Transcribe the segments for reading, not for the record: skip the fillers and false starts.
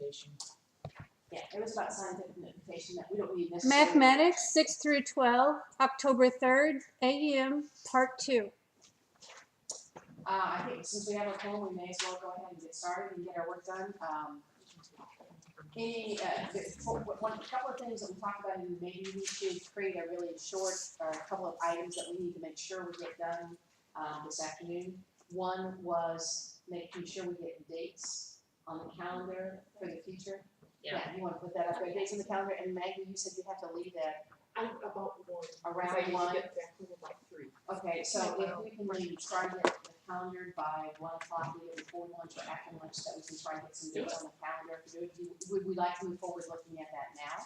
notation. Yeah, it was about scientific notation that we don't need necessarily. Mathematics 6 through 12, October 3rd, a.m., part 2. I think since we have our poll, we may as well go ahead and get started and get our work done. A couple of things that we talked about, and maybe we should create a really short, a couple of items that we need to make sure we get done this afternoon. One was making sure we get dates on the calendar for the future. Yeah, you want to put that up there, dates on the calendar, and Maggie, you said you have to leave that About 1. around 1. Get back home about 3. Okay, so if we can maybe try to get the calendar by 1 o'clock, either before lunch or after lunch, that we can try and get some dates on the calendar. Would we like to move forward looking at that now?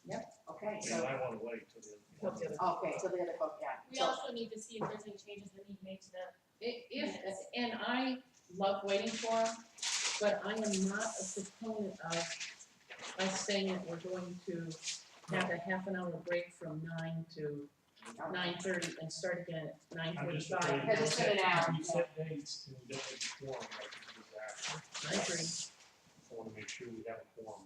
Yep. Okay, so. I want to wait till the end. Okay, so the other folk, yeah. We also need to see if there's any changes that need made to that. And I love waiting for them, but I am not a proponent of us saying that we're going to have a half an hour break from 9 to 9:30 and start again at 9:45. Because it's been an hour. We set dates and we don't have a quorum, I think is disaster. I agree. I want to make sure we have a quorum.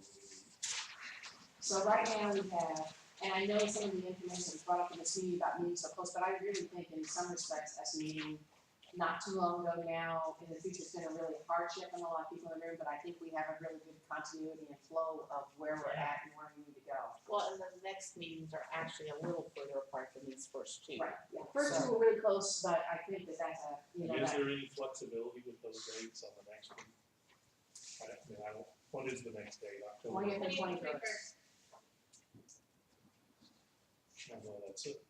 So right now we have, and I know some of the information was brought up in this meeting about meeting so close, but I really think in some respects us meeting not too long ago now, in the future, it's been a really hardship on a lot of people in the room, but I think we have a really good continuity and flow of where we're at and where we need to go. Well, and the next meetings are actually a little further apart than these first 2. Right, yeah. First two were really close, but I think that that's a, you know. Is there any flexibility with those dates on the next one? What is the next date? October? 20th and 21st. I know that's it.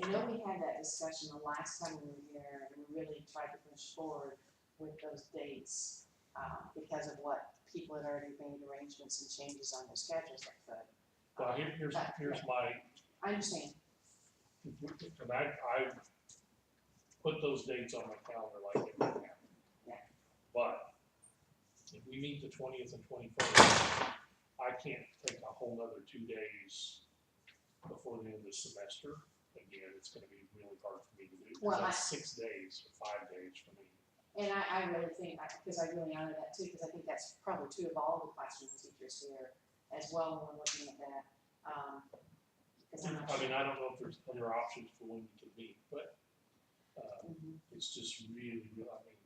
I know we had that discussion the last time we were here, and we really tried to push forward with those dates because of what people had already made arrangements and changes on their schedules that could. Well, here's my. I understand. And I put those dates on my calendar like it didn't happen. Yeah. But if we meet the 20th and 21st, I can't take a whole nother 2 days before the end of the semester. Again, it's going to be really hard for me to do. Well, that's 6 days or 5 days for me. And I really think, because I really honor that too, because I think that's probably true of all the classroom teachers here as well when we're looking at that. I mean, I don't know if there's other options for when you can meet, but it's just really, I mean,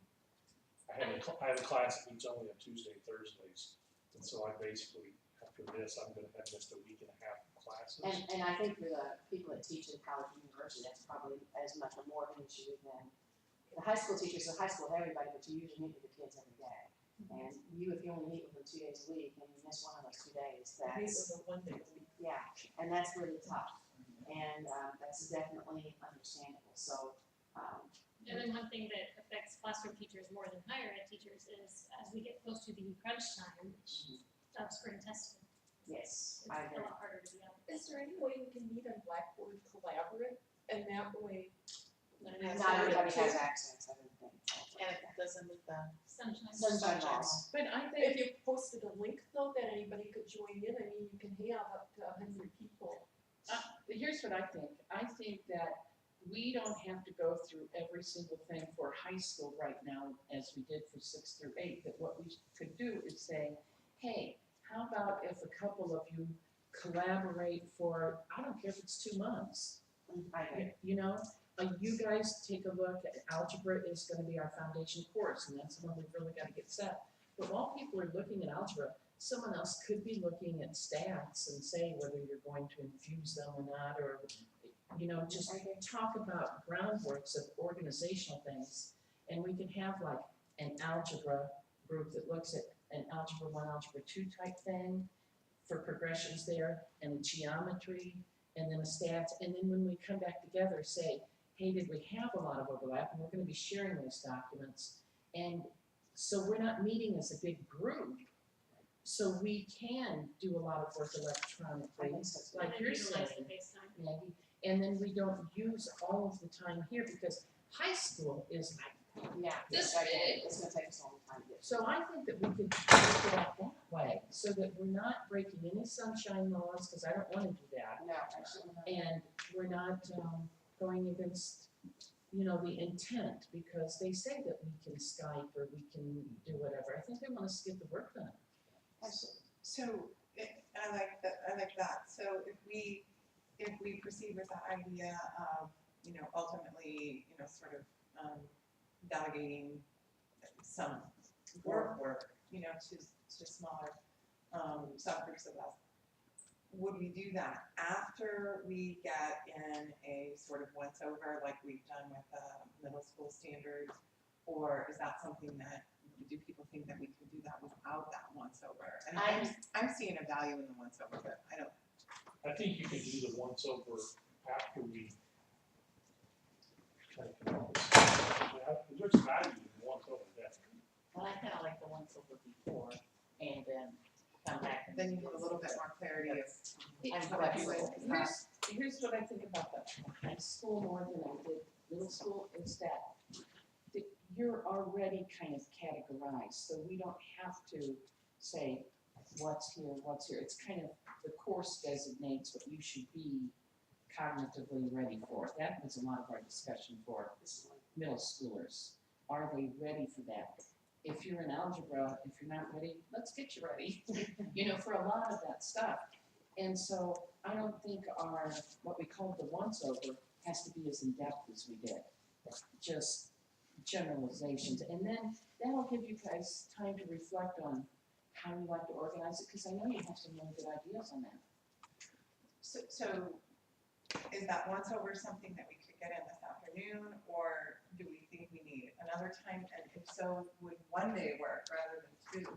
I have a class that meets only on Tuesday and Thursdays, and so I basically, after this, I'm going to have just a week and a half of classes. And I think for the people that teach at college and university, that's probably as much or more of an issue than the high school teachers. The high school have everybody, but you usually meet with the kids every day. And if you only meet with them 2 days a week and you miss one of those 2 days, that's, yeah, and that's really tough. And that's definitely understandable. So, and then one thing that affects classroom teachers more than higher ed teachers is as we get close to the crunch time of spring testing. yes, It's I a agree. lot harder to be on. Is there any way we can meet on Blackboard Collaborate, and that way? Not everybody has access, I don't think. And it doesn't meet the. Sunshine. Sunshine laws. But I If think, you posted a link though, that anybody could join in, I mean, you can have up to 100 people. here's what I think. I think that we don't have to go through every single thing for high school right now as we did for 6 through 8. That what we could do is say, hey, how about if a couple of you collaborate for, I don't care if it's 2 months. I agree. You know, you guys take a look at algebra is going to be our foundation course, and that's the one we've really got to get set. But while people are looking at algebra, someone else could be looking at stats and saying whether you're going to infuse them or not, or, you know, just talk about groundworks of organizational things. And we can have like an algebra group that looks at an algebra 1, algebra 2 type thing for progressions there, and a geometry, and then a stats. And then when we come back together, say, hey, did we have a lot of overlap? And we're going to be sharing those documents. And so we're not meeting as a big group. So we can do a lot of work electronically, like you're saying, Maggie. And then we don't use all of the time here because high school is like this big. It's going to take us a long time to get. So I think that we could work it out that way, so that we're not breaking any sunshine laws, because I don't want to do that. No, actually, no. And we're not going against, the intent, because they say that we can Skype or we can do whatever. I think they want us to get the work done. So, I like that. So if we proceed with the idea of, ultimately, sort of, delegating some work, to smaller, subgroups of us, would we do that after we get in a sort of once over like we've done with the middle school standards? Or is that something that, do people think that we can do that without that once over? And I'm seeing a value in the once over, but I don't. I think you can do the once over after we kind of come up with something. There's value in the once over, definitely. Well, I kinda like the ones over before, and then come back and. Then you get a little bit more clarity of. I'm flexible. Here's what I think about the high school more than I did middle school, is that you're already kind of categorized, so we don't have to say what's here. It's kind of, the course designates what you should be cognitively ready for. That was a lot of our discussion for middle schoolers. Are they ready for that? If you're in algebra, if you're not ready, let's get you ready, for a lot of that stuff. And so I don't think what we call the once over has to be as in-depth as we did. Just generalizations, and then that'll give you guys time to reflect on how you like to organize it, because I know you have some really good ideas on that. So is that once over something that we could get in this afternoon, or do we think we need another time? And if so, would one day work rather than two?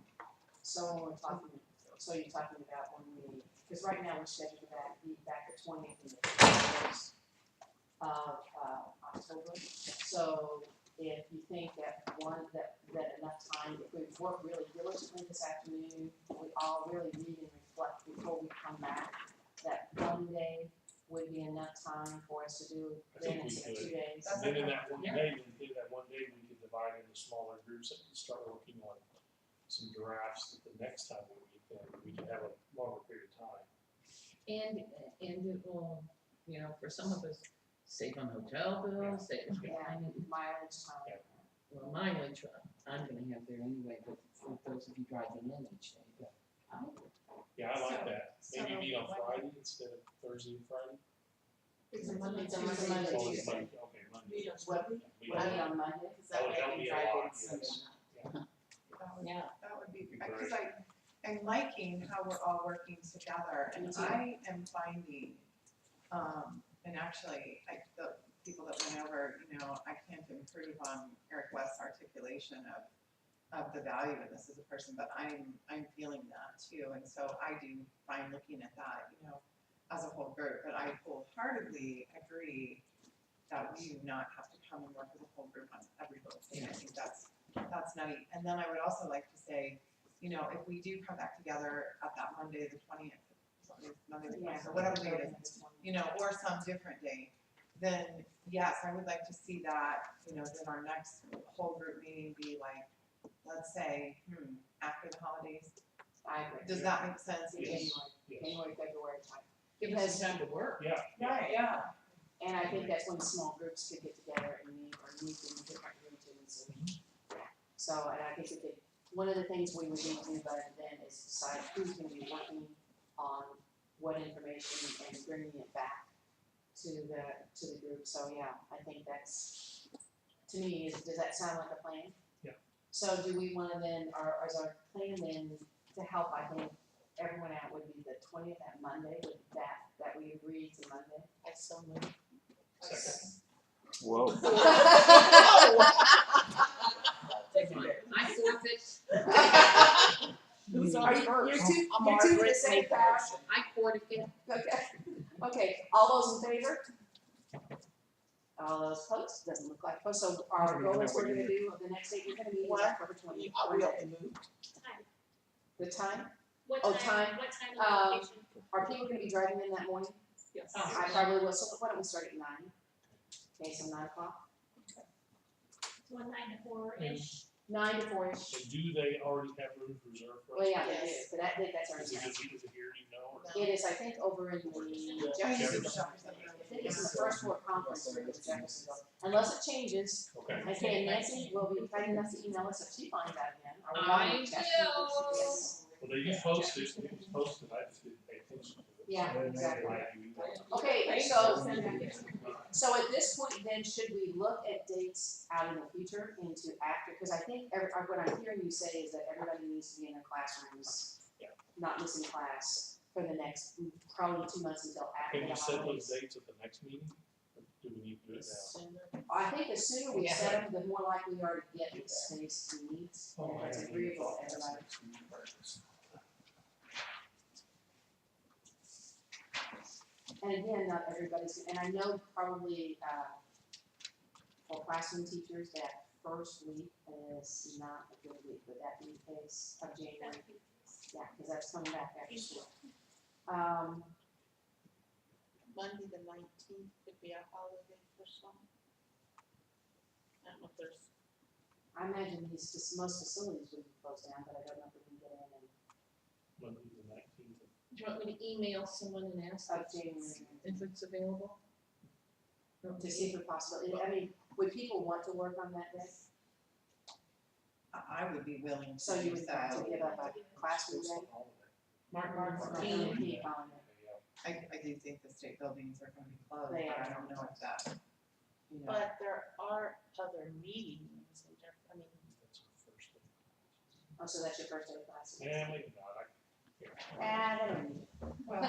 So when we're talking, so you're talking about when because right now we're scheduled to be back the 20th and the 21st of October. So if you think that enough time, if we work really diligently this afternoon, we all really read and reflect before we come back, that one day would be enough time for us to do, I think then we instead of could. 2 days. And then in that one day, we could divide into smaller groups and start working on some drafts that the next time we can have a longer period of time. And it will, for some of us, save on hotel bills, save on Mileage time. well, mileage, I'm gonna have there anyway, but for those of you driving in each day. Yeah, I like that. Maybe So meet on what- Friday instead of Thursday and Friday. It's a Monday, It's a Tuesday, Monday, Oh, it's Tuesday. Monday. Okay, Monday. Meet on What? Monday. We Monday don't- on Monday. That would help me a lot, yes. That would be, Be because great. I'm liking how we're all working together, and Me too. I am finding, and actually, the people that went over, I can't improve on Eric West's articulation of the value in this as a person, but I'm feeling that too, and so I do find looking at that, as a whole group, but I wholeheartedly agree that we do not have to come and work as a whole group on every little thing. I think that's nutty. And then I would also like to say, if we do come back together at that Monday, the 20th, Monday the 20th, or whatever day it is, or some different day, then yes, I would like to see that, then our next whole group meeting be like, let's say, after the holidays. I agree. Does that make sense? Yes. January, February time. Give us time to work. Yeah. Right, yeah. And I think that's when small groups could get together and meet in different regions and, so, and I think one of the things we would need to do by then is decide who's gonna be working on what information and bringing it back to the group. So, yeah, I think that's, to me, does that sound like a plan? Yeah. So do we wanna then, or is our plan then to help, I think, everyone out would be the 20th, that Monday, with that we agreed to Monday? I so moved. Second. Whoa. I forfeit. Who's Are you, you're two to the same passion. I forfeit. Okay, all those in favor? All those opposed? Doesn't look like opposed, so our goal is we're gonna do, the next date we're gonna meet is October 20th. Time. The time? What Oh, time, time. what time and location? Are people gonna be driving in that morning? Yes. I probably will, so why don't we start at 9? Okay, so 9 o'clock? One 9 to 4-ish. 9 to 4-ish. And do they already have rooms reserved for us? Well, yeah, they do, Yes. but that's already Is it set. just, is it here, do you know? or- It is, I think, over in the Jeffersonville. I think it's the first floor conference room in Jeffersonville, unless it changes. Okay. I say Nancy will be kind enough to email us if she finds out again. Are we on I the chat? will. Yes. Well, they just posted, it was posted, I just didn't pay attention to it. Yeah, So, exactly. I do that. Okay, so at this point then, should we look at dates out in the future into after, because I think what I'm hearing you say is that everybody needs to be in their classrooms. Yeah. Not missing class for the next, probably 2 months until after Can the we set those holidays. dates at the next meeting? Or do we need to do it now? I think the sooner we Yeah. set them, the more likely we are to get the space we need, and if it's agreeable to everybody. And again, not everybody's, and I know probably, for classroom teachers, that first week is not a good week, would that be the case of January? Yeah, because that's coming back after school. Monday the 19th could be a holiday for some. I don't know if there's, I imagine most facilities would be closed down, but I don't know if we can get in and, Monday the 19th. Do you want me to email someone and ask of January. if it's available? To see if it's possible, I mean, would people want to work on that day? I would be willing to. So you would have to so give up a classroom It's day? a holiday. Martin Luther Or King. be on it? I do think the state buildings are gonna be closed, They but I are. don't know if that, you know. but there are other meetings in I mean, That's our first day. Oh, so that's your first day of class? Yeah, maybe not, Ah, they don't need it. Well,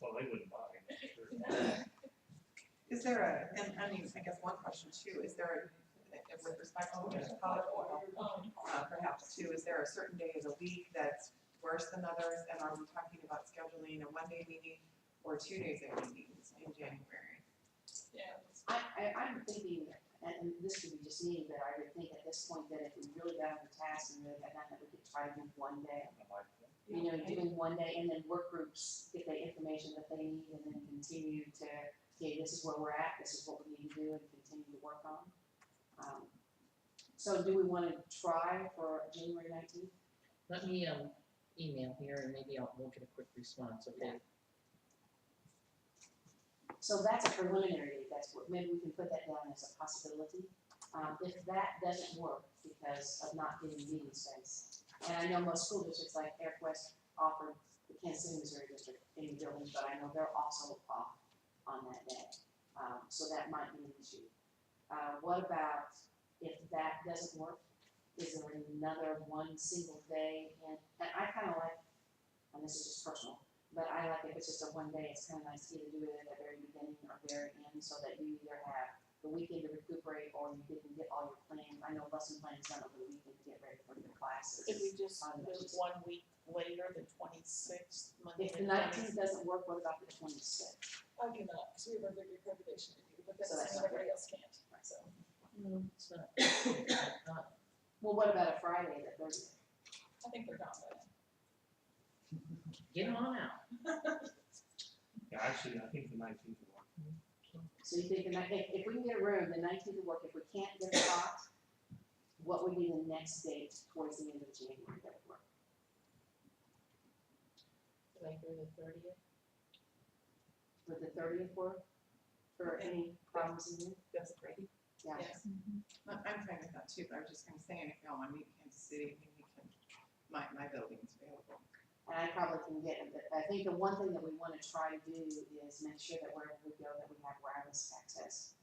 well, they wouldn't mind, that's sure. is there a, and I mean, I guess one question too, is there a, with respect to college, perhaps too, is there a certain day of the week that's worse than others? And are we talking about scheduling a 1-day meeting or 2 days of meetings in January? I'm thinking, and this could be just me, but I would think at this point that if we really got on the task and really got done, that we could try to do 1 day. I like that. You know, doing 1 day and then work groups get the information that they need and then continue to, okay, this is where we're at, this is what we need to do and continue to work on. So do we wanna try for January 19th? Let me, email here and maybe we'll get a quick response, okay? So that's a preliminary date, that's what, maybe we can put that down as a possibility. If that doesn't work because of not getting meeting space, and I know most school districts like Eric West offered the Kansas City, Missouri district any buildings, but I know they're also off on that day. So that might be an issue. What about if that doesn't work? Is there another one single day? And I kinda like, and this is just personal, but I like if it's just a 1 day, it's kinda nice to either do it at the very beginning or very end, so that you either have the weekend to recuperate or you didn't get all your plans. I know lesson plans done over the weekend to get ready for your classes. could we just on do those. 1 week later, the 26th, Monday If the the 19th 20th? doesn't work, what about the 26th? I cannot, because we have our big accreditation review, but that So that's doesn't mean not everybody else can't, so. No, it's not, not, Well, what about a Friday, the 30th? I think they're gone by then. get on out. Yeah, actually, I think the 19th will work. So you think, if we can get a room, the 19th will work. If we can't get a spot, what would be the next date towards the end of January that would work? Like the 30th? Would the 30th work for any problems in here? That's great. Yeah. Yes. I'm fine with that too, but I was just kind of saying, if y'all want to meet in Kansas City, maybe we can, my building's available. And I probably can get it, but I think the one thing that we wanna try to do is make sure that wherever we go, that we have wireless access.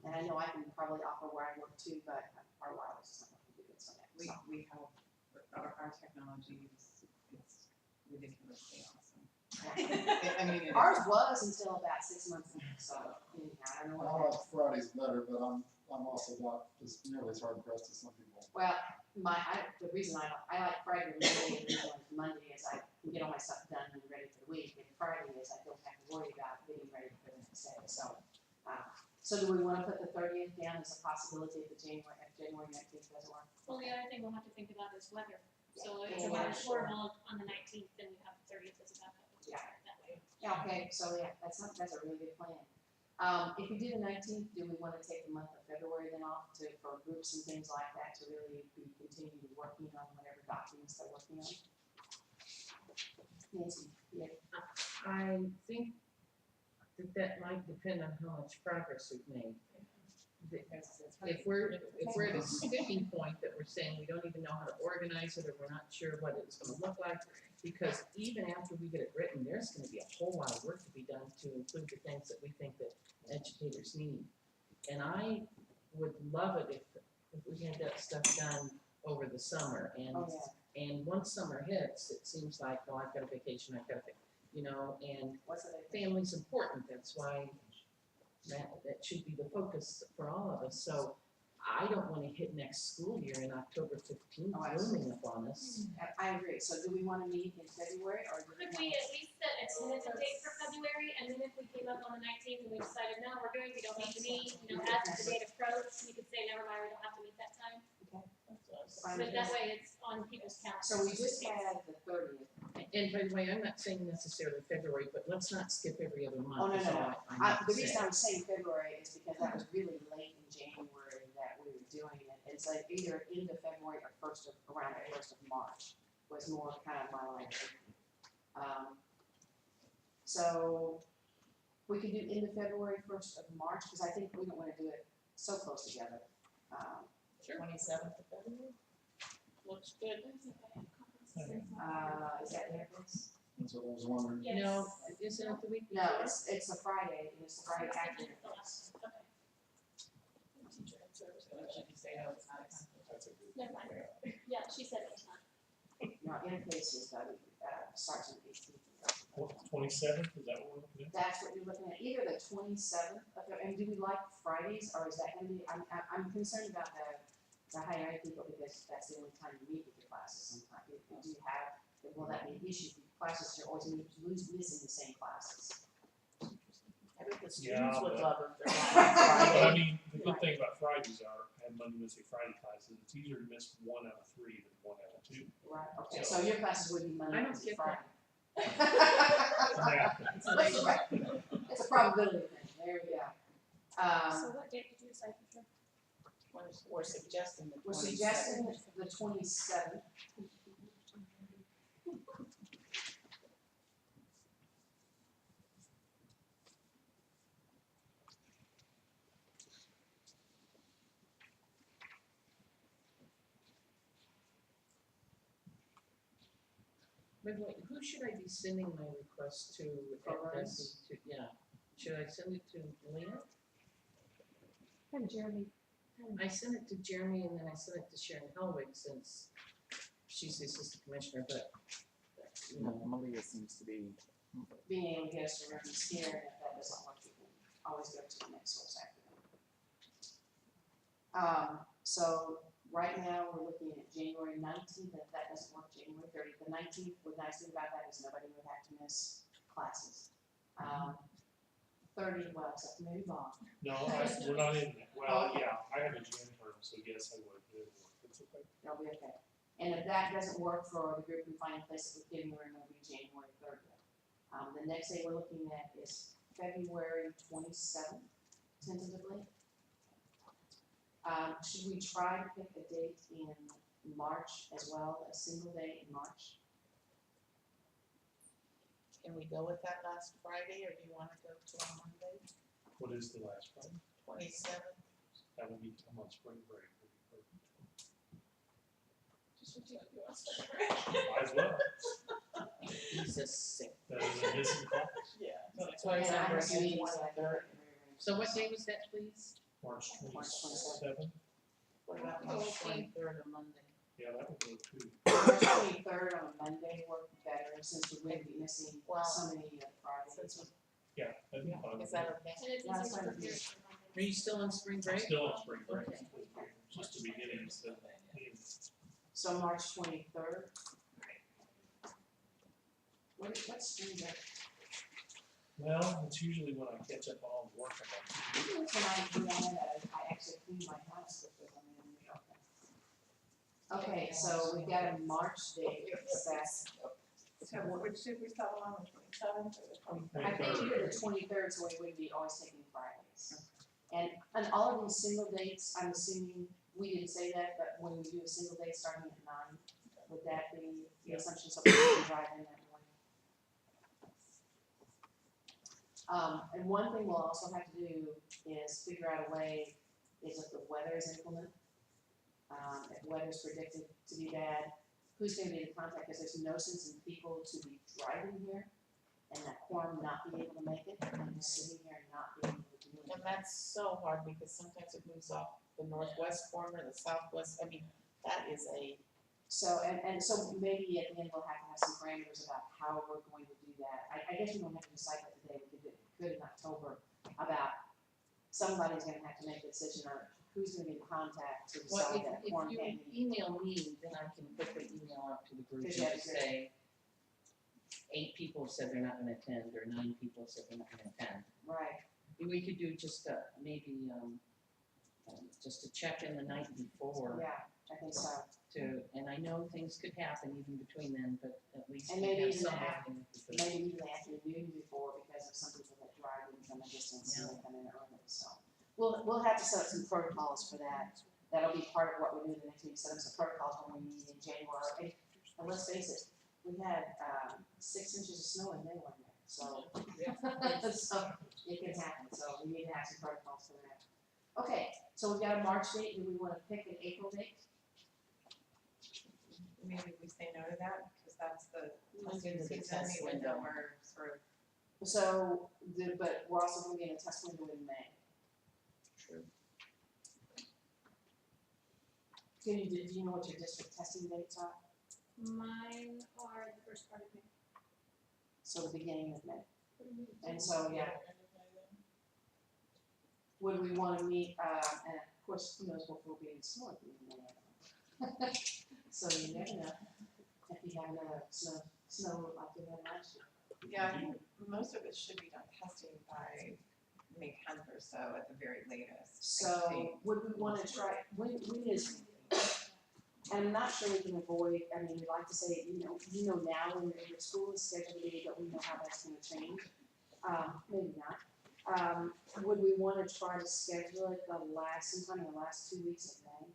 And I know I can probably offer where I work too, but our wireless is not gonna be good, so that, so. We have, our technology is, it's ridiculously awesome. I mean, it is. Ours was until about 6 months ago, so anyhow, I don't know I what like Fridays better, but I'm also not as nearly as hard pressed as some people. Well, the reason I like Friday and Monday, and the reason I like Monday is I can get all my stuff done and ready for the week, and Friday is I don't have to worry about getting ready for the next day, so. So do we wanna put the 30th down as a possibility if January 19th doesn't work? Well, the other thing we'll have to think about is weather. So if Yeah. the weather's horrible on the 19th, then we have the 30th as a backup. Yeah. That way. Yeah, okay, so yeah, that's a really good plan. If you do the 19th, do we want to take the month of February then off for groups and things like that to really be continuing working on whatever documents they're working on? Nancy, yeah. I think that might depend on how much progress we've made. If we're at a sticking point that we're saying we don't even know how to organize it, or we're not sure what it's gonna look like, because even after we get it written, there's gonna be a whole lot of work to be done to include the things that we think that educators need. And I would love it if we had that stuff done over the summer, and Oh, yeah. and once summer hits, it seems like, oh, I've got a vacation, I've got a, and What's the date? family's important, that's why that should be the focus for all of us. So I don't wanna hit next school year in October 15th, Oh, looming upon us. I agree. So do we want to meet in February or do we Could want? we at least set a tentative date for February, and then if we came up on the 19th and we decided, no, we're good, we don't need to meet, as the date approached, we could say, never mind, we don't have to meet that time. Fine. But that way it's on people's calendars. So we just had the 30th. And by the way, I'm not saying necessarily February, but let's not skip every other month. Oh, no, is no, all no. I meant The to reason say. I was saying February is because that was really late in January that we were doing it. It's like either end of February or around the 1st of March was more kind of my line of thinking. So we could do end of February, 1st of March, because I think we don't want to do it so close together. Sure. 27th of February. Looks good. Is that there, Chris? That's what I was wondering. Yes. No, isn't it the week? No, it's a Friday, and it's the Friday after. Teacher and service, should you say no, it's not a conflict? That's a good. Never mind. Yeah, she said it's not. No, interface is, starts on the 18th. 27th, is that what we're looking at? That's what you're looking at, either the 27th, and do we like Fridays, or is that gonna be, I'm concerned about the higher ed people, because that's the only time you meet with your classes sometimes. Do you have, will that be an issue for your classes, you're always missing the same classes? I bet the Yeah, students would but- love it. They're not on But I Friday. mean, the good thing about Fridays are, and Monday, Wednesday, Friday classes, it's easier to miss 1 out of 3 than 1 out of 2. Right, okay, so your classes would be Monday, I don't Wednesday, get Friday. Yeah. It's a probability thing, there we go. So what date did you decide for sure? We're suggesting the 27th. We're suggesting the 27th. By the way, who should I be sending my request to at this, yeah, should I send it to Leah? And Jeremy. I sent it to Jeremy and then I sent it to Sharon Helwig since she's the assistant commissioner, but, you know. Malia seems to be. Being able to get us to reference here, and if that doesn't work, you can always go to the next source after that. So right now, we're looking at January 19th, if that doesn't work, January 30th. The 19th, the nice thing about that is nobody would have to miss classes. 30, well, except for maybe Bob. No, we're not in that. Well, yeah, I have a Jan term, so yes, I would. It would work. It's okay. It'll be okay. And if that doesn't work for the group we find a place that we're giving, we're gonna be January 30th. The next day we're looking at is February 27th, tentatively. Should we try to pick a date in March as well, a single day in March? Can we go with that last Friday, or do you wanna go to a Monday? What is the last Friday? 27th? That would be I'm on spring break. Just what you want to start. Might as well. He's a sick. That is a missing class. Yeah. And I have some meetings that I can make it So what day was that, please? March March 27th. What about March 23rd or Monday? Yeah, that would go too. March 23rd on a Monday work better, since we wouldn't be missing Well, so many Fridays. Yeah, that'd be fun. Is that okay? And it's That's easier to fine. prepare for Monday. Are you still on spring I'm break? still on spring break. Okay. Just the beginning instead of the end. So March 23rd. What's spring break? Well, it's usually when I catch up on all the work I've done. Tonight, I actually cleaned my house because I'm in the office. Okay, so we've got a March date, that's So which did we settle on, the 27th or the 23rd? I think either the 23rd, so we would be always taking Fridays. And all of these single dates, I'm assuming, we didn't say that, but when we do a single date starting at 9, would that be the assumption, so people can drive in that morning? And one thing we'll also have to do is figure out a way, is if the weather is inclement, if weather's predicted to be bad, who's gonna be the contact, because there's no sense in people to be driving here and that quorum not be able to make it, and then sitting here and not being able to do it. And that's so hard because sometimes it moves off the northwest corner, the southwest, I mean, that is a, So, and so maybe at the end we'll have to have some parameters about how we're going to do that. I guess we don't have to decide that today, we could do it good in October, about somebody's gonna have to make a decision on who's gonna be the contact to Well, decide that if quorum you can't be. email me, then I can put the email out to the group and Because you have just to- say, 8 people said they're not gonna attend, or 9 people said they're not gonna attend. Right, We could do just a, maybe, just a check in the night before yeah, I think so. and I know things could happen even between then, but at least And we maybe have even some have- idea. because- Maybe even the afternoon before, because of some people that drive in from a distance and they come in early, so. We'll have to set up some protocols for that. That'll be part of what we do the next week, set up some protocols when we meet in January. And let's face it, we had 6 inches of snow in May one year, so. So it can happen, so we need to have some protocols for that. Okay, so we've got a March date, do we wanna pick an April date? Maybe we say no to that, because that's the Into the season, test even though window. we're sort of, So, but we're also gonna be in a test window in May. True. Do you know what your district testing dates are? Mine are the first part of May. So the beginning of May. And so, yeah, would we wanna meet, and of course, who knows what will be in store at the end of May. So you never know, if you have another snow like we had last year. yeah, I think most of it should be done testing by May 10th or so at the very latest. I So think. would we wanna try, when is, and I'm not sure we can avoid, I mean, we like to say, you know now when your school is scheduled to be, but we know how that's gonna change. Maybe not. Would we wanna try to schedule it sometime in the last 2 weeks of May?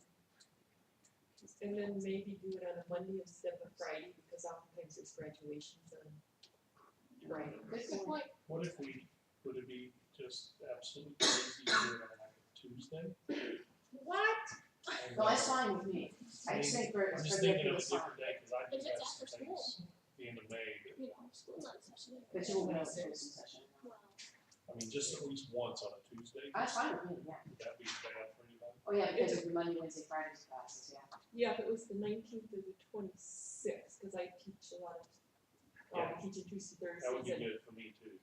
And then maybe do it on a Monday instead of a Friday, because oftentimes it's graduations on. Right. Good point. What if would it be just absolutely crazy to do it on like a Tuesday? What? And, No, that's fine with me. I just think for, I'm for just the thinking of a this fine. different day, cause I do If it's have after some things at the end of May, that, You know, school's not in session yet. But you won't know it's closing session. Well, I mean, just at least once on a Tuesday, That's fine with me, yeah. would that be bad for anybody? Oh, yeah, because of the Monday, Wednesday, Fridays classes, yeah. Yeah, if it was the 19th or the 26th, because I teach a lot of, Yeah. I teach in Tuesday, Thursdays. That would be and- good for me too.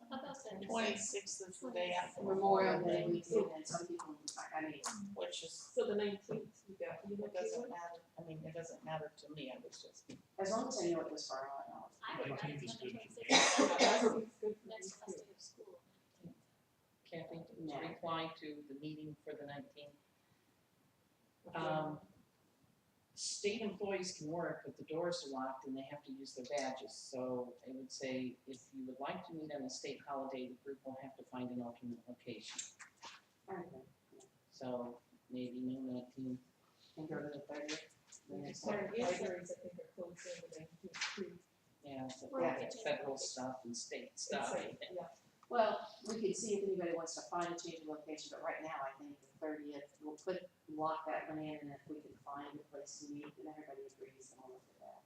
how about that? 26th is the day after Memorial Day weekend, and some people, I mean, which is, So the 19th, you got, you know, it doesn't matter, I mean, it doesn't matter to me, I was just, as long as I know it was far out. I would rather 19th is spend the good for 26th, That's that's good for me next too. last day of school. Kathy, No. to reply to the meeting for the 19th. Okay. State employees can work, but the doors are locked and they have to use their badges. So I would say if you would like to meet on a state holiday, the group will have to find an alternate location. Okay. So maybe no 19th. And go to the 30th. the And next Sorry, one. libraries, I think, are closed on the 19th too. Yeah, but Well, yeah, we it's could federal change stuff and state It's stuff. like, yeah. Well, we could see if anybody wants to find a change of location, but right now, I think the 30th, we'll lock that one in, and if we can find a place to meet, and everybody agrees, then we'll look at that.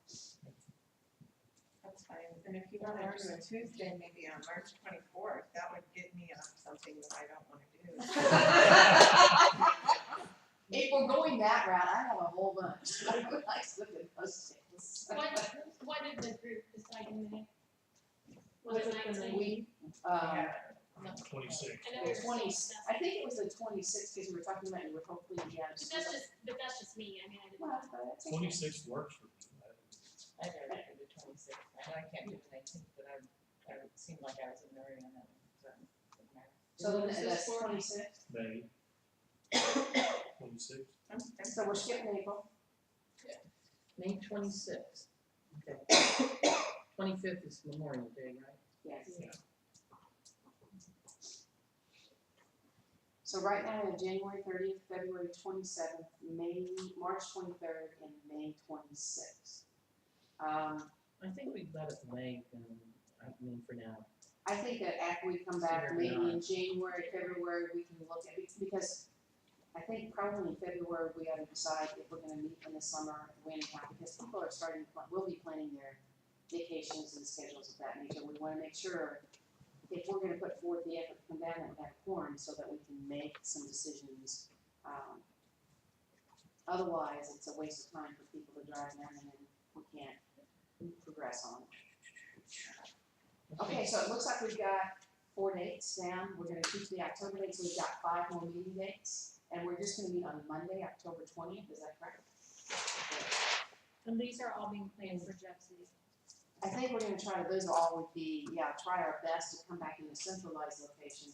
That's fine, and if you wanna do a Tuesday, maybe on March 24th, that would get me on something that I don't wanna do. If we're going that route, I have a whole bunch. I would like to look at those things. Why did the group decide in May? Was Was it it the 19? We, Yeah. 26. I know we were 20, saying that's- I think it was the 26th, because we were talking about, you were hopefully, yeah. But that's just me, I mean, I didn't. Well, that's okay. 26 works for me. I never did the 26th, I know I can't do the 19th, but I would seem like I was in the area on that one, so it doesn't matter. So then that's 26th, May 26. so we're skipping April. May 26th. Okay. 25th is Memorial Day, right? Yes. Yeah. So right now we have January 30th, February 27th, March 23rd, and May 26th. I think we let it May, I mean, for now. I think that after we come back, Figure it maybe in out. January, February, we can look at it, because I think probably in February, we gotta decide if we're gonna meet in the summer, when and how, because people are starting, will be planning their vacations and schedules of that nature. We wanna make sure, if we're gonna put forth the effort to come down, that we have quorum, so that we can make some decisions. Otherwise, it's a waste of time for people to drive down, and then we can't progress on it. Okay, so it looks like we've got 4 dates down. We're gonna keep the October dates, we've got 5 more meeting dates, and we're just gonna meet on Monday, October 20th, is that correct? And these are all being planned for Jeff's meeting. I think we're gonna try to, those all would be, try our best to come back in a centralized location.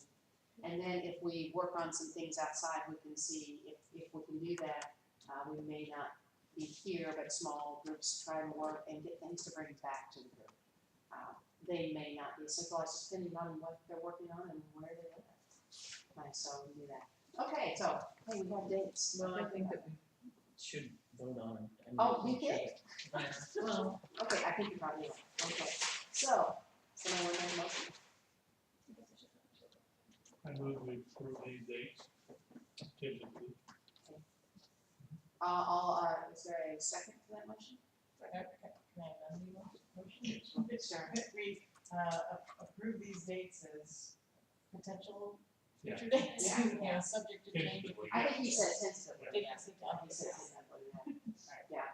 And then if we work on some things outside, we can see if we can do that. We may not be here, but small groups try to work and get things to bring back to the group. They may not be centralized, depending on what they're working on and where they live. Right, so we do that. Okay, so, hey, we have dates. Well, I think that we should vote on it. I mean, Oh, you we should. did? Yeah. Well, Okay, I think you're probably right. Okay, so, someone want to make a motion? I move we approve these dates tentatively. Is there a second to that motion? Can I amend the motion? Sure. We, approve these dates as potential Yeah. future dates, Yeah. subject to change. Tentatively. I think he said tentatively. Yes, it He does. said tentatively, yeah.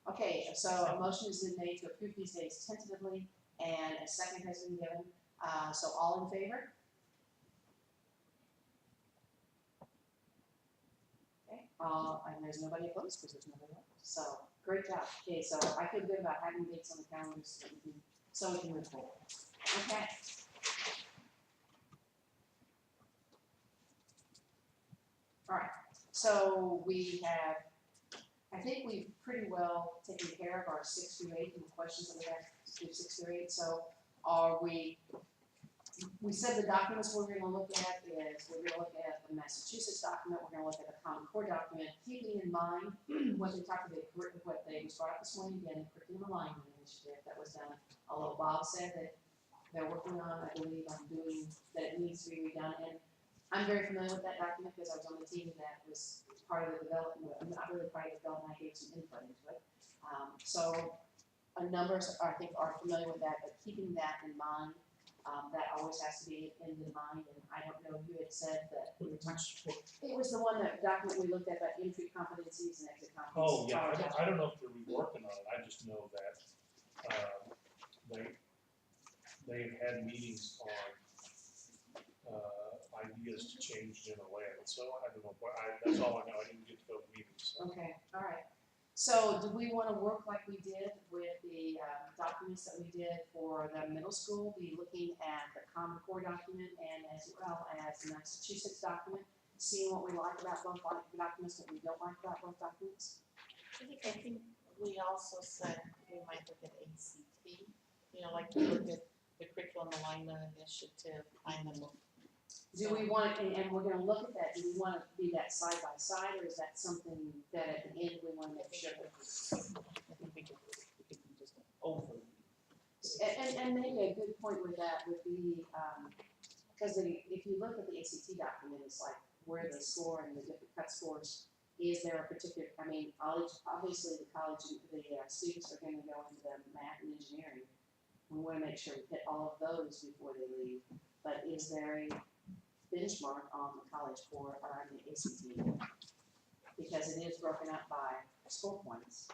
Okay, so a motion has been made to approve these dates tentatively, and a second has been given. So all in favor? Okay, and there's nobody opposed, because there's nobody opposed. So, great job. Okay, so I feel good about having dates on the calendar so we can move forward. Okay. All right, so we have, I think we've pretty well taken care of our 6 through 8 and the questions that we have through 6 through 8. So are we said the documents we're gonna look at is, we're gonna look at the Massachusetts document, we're gonna look at the Common Core document, keeping in mind what they talked about, what they was brought up this morning again, curriculum alignment initiative that was done. Although Bob said that they're working on, I believe, on doing, that it needs to be redone, and I'm very familiar with that document because I was on the team that was part of the development, not really part of the development, I gave some input into it. So a number, I think, are familiar with that, but keeping that in mind, that always has to be in the mind, and I don't know who had said that we were talking. It was the one that document we looked at, about entry competencies and exit competencies. Oh, yeah, I don't know if they're reworking on it, I just know that, they've had meetings on, ideas to change general ed, so I don't know, that's all I know, I didn't get to go to meetings, so. Okay, all right. So do we wanna work like we did with the, documents that we did for the middle school, be looking at the Common Core document and as well as the Massachusetts document, seeing what we like about both documents, what we don't like about both documents? I think we also said we might look at ACT, like we looked at the curriculum alignment initiative, Do we want, and we're gonna look at that, do we wanna be that side by side, or is that something that at the end we wanna make sure? I think we could just over. And maybe a good point with that would be, because if you look at the ACT document, it's like where they score and the different cut scores. Is there a particular, I mean, obviously the college, the students are gonna go into the math and engineering. We wanna make sure we hit all of those before they leave, but is there a benchmark on the college for, or on the ACT? Because it is broken up by score points.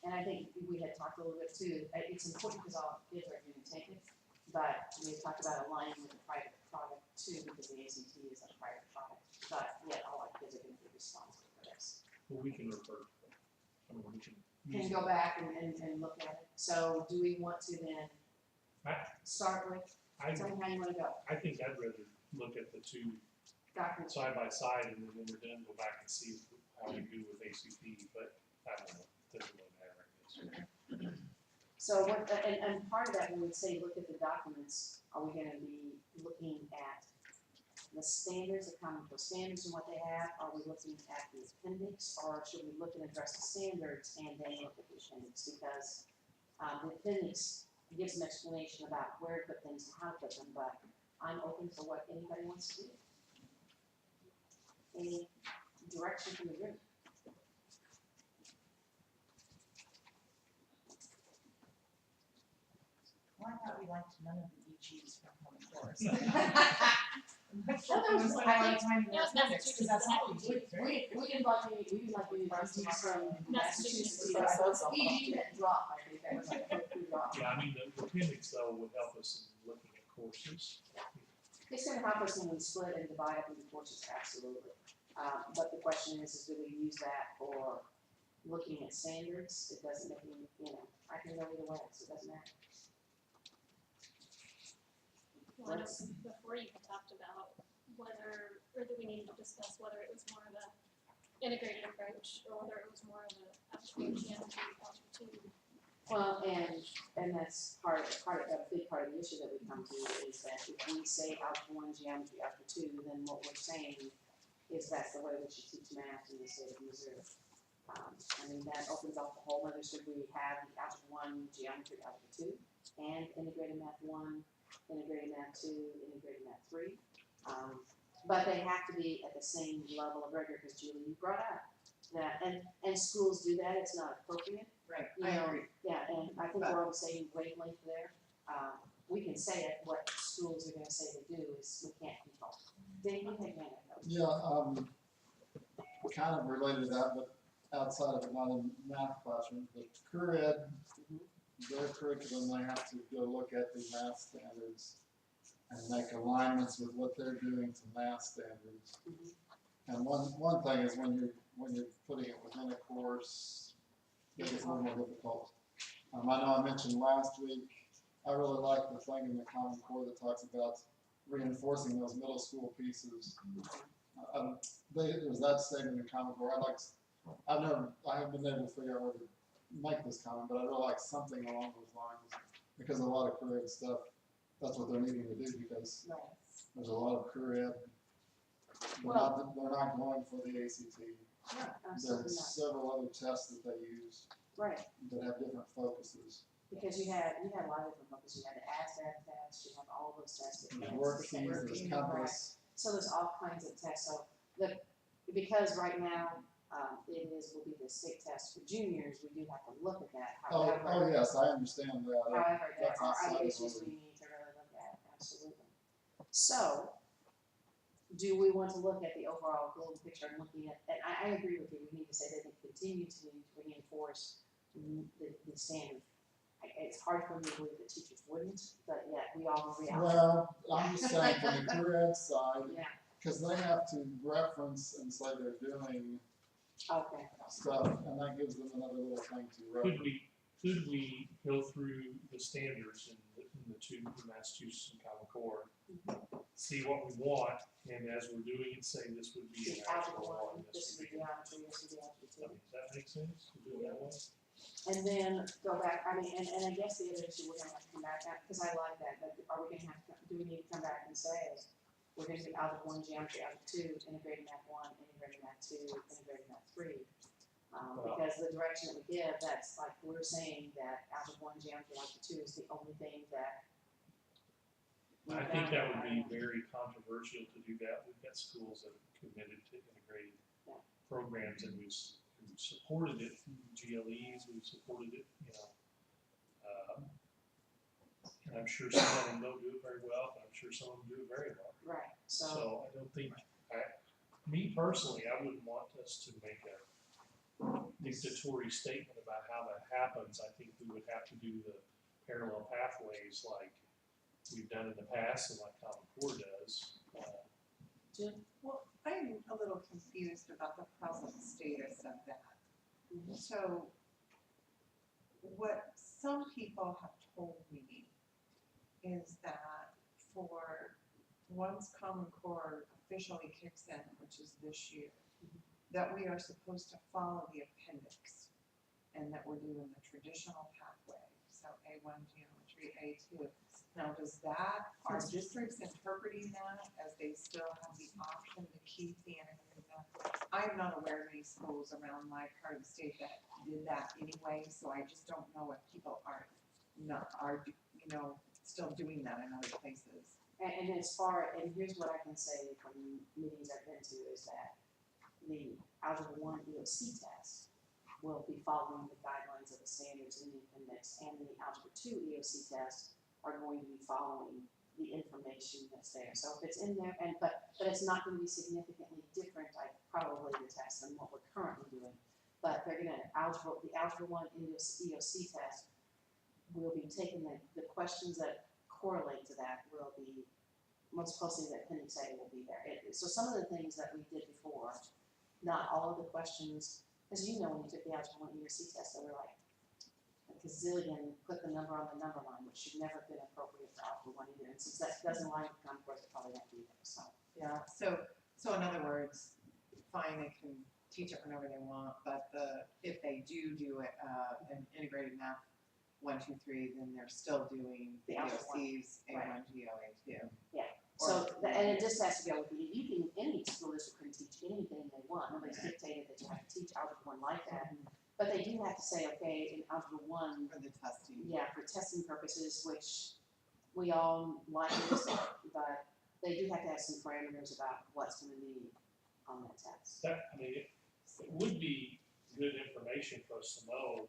And I think we had talked a little bit too, it's important because all kids are going to take it, but we talked about aligning with the private product too, because the ACT is a private product, but yet all our kids are going to be responsible for this. Well, we can refer to them, I mean, we can. Can go back and look at it. So do we want to then start with, tell me how you wanna go, I think I'd rather look at the two documents? side by side, and then when we're done, go back and see how we do with ACP, but I don't know. they're going there, I guess. So what, and part of that, when we say look at the documents, are we gonna be looking at the standards, the Common Core standards and what they have? Are we looking at the appendix, or should we look and address the standards and then look at the appendix? Because, the appendix gives an explanation about where to put things and how to put them, but I'm open to what anybody wants to do. Any direction from the group? Well, I thought we liked none of the EGs from Common Core. Well, there was one, I like time in That was appendix, because that's all we do, right? we can like, we like universities from Massachusetts, That's also- EG that drop, I think, that was like a good drop. Yeah, I mean, the appendix though would help us in looking at courses. It's gonna help us when we split and divide up into courses, absolutely. But the question is do we use that for looking at standards? It doesn't make any, I can go either way, so it doesn't matter. Well, I know before you had talked about whether, or that we needed to discuss whether it was more of a integrated approach or whether it was more of a algebra, geometry, algebra two. Well, and that's a big part of the issue that we come to is that if we say algebra one, geometry, algebra two, then what we're saying is that's the way we should teach math in the state of Missouri. I mean, that opens up a whole other, should we have the algebra one, geometry, algebra two, and integrated math one, integrated math two, integrated math three. But they have to be at the same level of rigor, because Julie, you brought up that, and schools do that, it's not appropriate. Right, You I know, agree. yeah, and I think we're on the same wavelength there. We can say it, what schools are gonna say they do is we can't control. Dave, you had your hand up. Yeah, kind of related to that, but outside of it, not in math classrooms, but career ed, their curriculum, they have to go look at the math standards and make alignments with what they're doing to math standards. And one thing is when you're putting it within a course, it gets a little more difficult. I know I mentioned last week, I really like the thing in the Common Core that talks about reinforcing those middle school pieces. There's that statement in Common Core. I haven't been able to figure out where to make this comment, but I really like something along those lines, because a lot of career ed stuff, that's what they're needing to do, because Right. there's a lot of career ed. They're not going for the ACT. No, absolutely There's not. several other tests that they use Right, that have different focuses. because you had a lot of different focus, you had the ASVAB test, you have all those tests. There's worksheets, there's compass. So there's all kinds of tests, so because right now, will be the state test for juniors, we do have to look at that, however. Oh, yes, I understand that. However, there That's are outside other of issues what we need to really look at, absolutely. So, do we want to look at the overall global picture and looking at, and I agree with you, we need to say that they continue to reinforce the standard. It's hard for me to believe that teachers wouldn't, but yet we all know reality. Well, I'm just saying from the career ed side, Yeah, because they have to reference and say they're doing okay. stuff, and that gives them another little thing to Could reference. we go through the standards in the two, Massachusetts and Common Core, see what we want, and as we're doing it, say this would be an algebra one, This this is the would be. geometry, this is the algebra I two. mean, does that make sense, to do it that way? And then go back, I mean, and I guess the other issue we're gonna have to come back at, because I like that, but are we gonna have to, do we need to come back and say, we're gonna do algebra one, geometry, algebra two, integrated math one, integrated math two, integrated math three? Because the direction that we give, that's like, we're saying that algebra one, geometry, algebra two is the only thing that. I think that would be very controversial to do that. We've got schools that have committed to integrated Yeah. programs, and we've supported it through GLEs, we've supported it, and I'm sure some of them don't do it very well, and I'm sure some of them do it very well. Right, so, So I don't think, me personally, I wouldn't want us to make a dictatorial statement about how that happens. I think we would have to do the parallel pathways like we've done in the past and like Common Core does. Well, I'm a little confused about the present status of that. So, what some people have told me is that for once Common Core officially kicks in, which is this year, that we are supposed to follow the appendix. and that we're doing the traditional pathway, so A1 geometry, A2. Now, are districts interpreting that as they still have the option to keep the integrated math? I'm not aware of any schools around my part of the state that did that anyway, so I just don't know if people are still doing that in other places. And here's what I can say from meetings I've been to, is that the Algebra 1 EOC test will be following the guidelines of the standards in the appendix, and the Algebra 2 EOC test are going to be following the information that's there. So if it's in there, but it's not going to be significantly different, probably the test than what we're currently doing. But they're gonna, the Algebra 1 EOC test will be taking the questions that correlate to that will be, most closely that appendix A will be there. So some of the things that we did before, not all of the questions, because when you took the Algebra 1 EOC test, they were like a gazillion, put the number on the number line, which should never have been appropriate for Algebra 1 either. And since that doesn't line with Common Core, it probably won't be there, so. Yeah, so in other words, fine, they can teach it whenever they want, but if they do it, an integrated math 1, 2, 3, then they're still doing The Algebra 1. EOCs, A1, GO, A2. Yeah. So, and it just has to go with any school district can teach anything they want. Nobody's dictated that you have to teach Algebra 1 like that. But they do have to say, okay, in Algebra 1. For the testing. Yeah, for testing purposes, which we all like this, but they do have to have some parameters about what's going to be on that test. It would be good information for us to know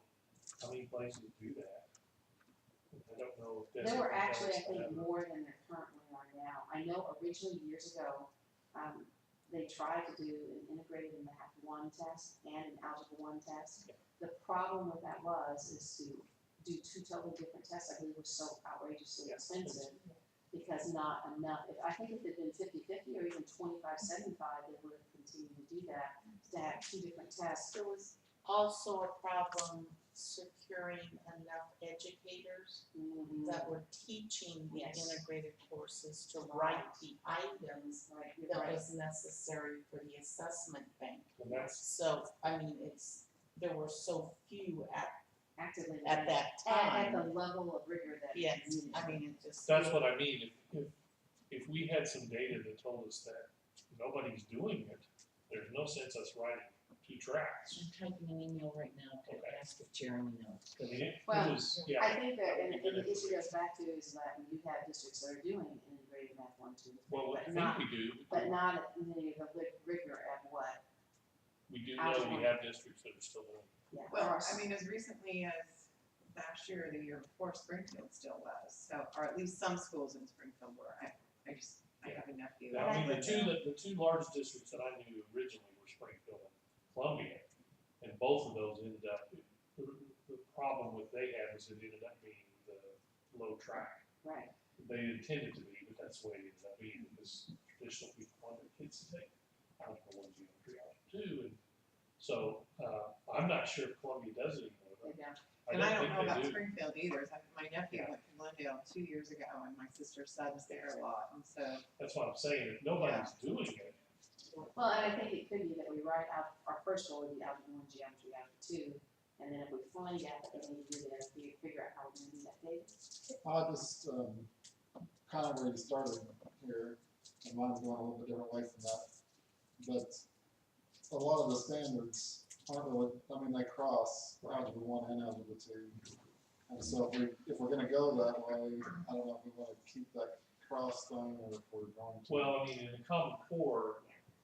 how many places do that. I don't know if that's. There were actually, I think, more than there currently are now. I know originally years ago, they tried to do an integrated math 1 test and an Algebra 1 test. The problem with that is to do 2 totally different tests, I believe, was so outrageously expensive because not enough. I think if it had been 50-50 or even 25-75, they would have continued to do that, to have 2 different tests. There was also a problem securing enough educators that were teaching the Yes. integrated courses to write the items You're that right. was necessary for the assessment bank. And that's, So, there were so few Actively. at that At time. the level of rigor that. Yes, is needed. it just. that's what I mean. If we had some data that told us that nobody's doing it, there's no sense us writing 2 tracks. I'm typing an email right now to Okay. ask if Jeremy knows. I mean, it Well, was, yeah. I think that, and the issue goes back to is that you have districts that are doing integrated math 1, 2, 3, Well, I but think not, we do. but not at the rigor at what, We do know we have districts that are still doing it. yeah. Well, there are I mean, as recently as last year or the year before, Springfield still was, so, or at least some schools in Springfield were. I have a nephew. Now, I mean, the two largest districts that I knew originally were Springfield and Columbia, and both of those ended up, the problem with they had was it ended up being the low track. Right. They intended to be, but that's the way it ended up being, because traditional people want their kids to take Algebra 1, Geometry, Algebra 2, and so, I'm not sure if Columbia does it anymore, but Yeah. And I don't know think they about do. Springfield either. My nephew Yeah. went to Glendale 2 years ago, and my sister's son's there a lot, and so. That's what I'm saying, if nobody's doing it, Well, and I think it could be that we write out, our first goal would be Algebra 1, Geometry, Algebra 2, and then if we find out that we need to do that, we figure out how we're gonna do that, David. I just, kind of where you started here, and mine's going a little bit different way from that. But a lot of the standards aren't really, they cross Algebra 1 and Algebra 2. And so if we're gonna go that way, I don't know if we wanna keep that cross thing or if we're going to. well, I mean, in the Common Core,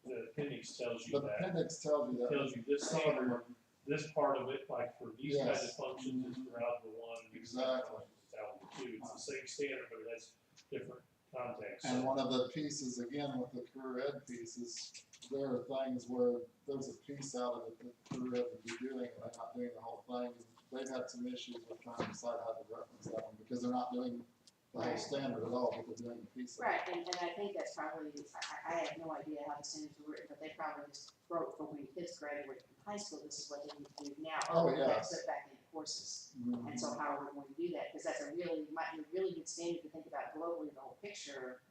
the appendix tells you The that, appendix tells you that. tells you this some of them standard, are- this part of it, like for these kinds of Yes. functions, is for Algebra 1, and these kinds of Exactly. functions is Algebra 2. It's the same standard, but it has different context. And So, one of the pieces, again, with the career ed pieces, there are things where there's a piece out of it that career ed would be doing, and they're not doing the whole thing. They've had some issues with trying to decide how to reference that one, because they're not doing the whole standard at all, but they're doing a piece of it. Right, and I think that's probably, I have no idea how the standards were written, but they probably just wrote for when kids graduate from high school, this is what they need to do now. Oh, we have to yes. put back in courses. Mhm. And so how are we going to do that? Because that's might be a really good standard to think about globally, the whole picture.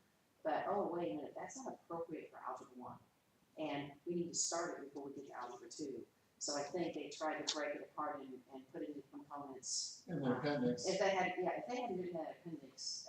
But, oh, wait a minute, that's not appropriate for Algebra 1. And we need to start it before we get to Algebra 2. So I think they tried to break it apart and put it into components. In the appendix. If they had written that appendix,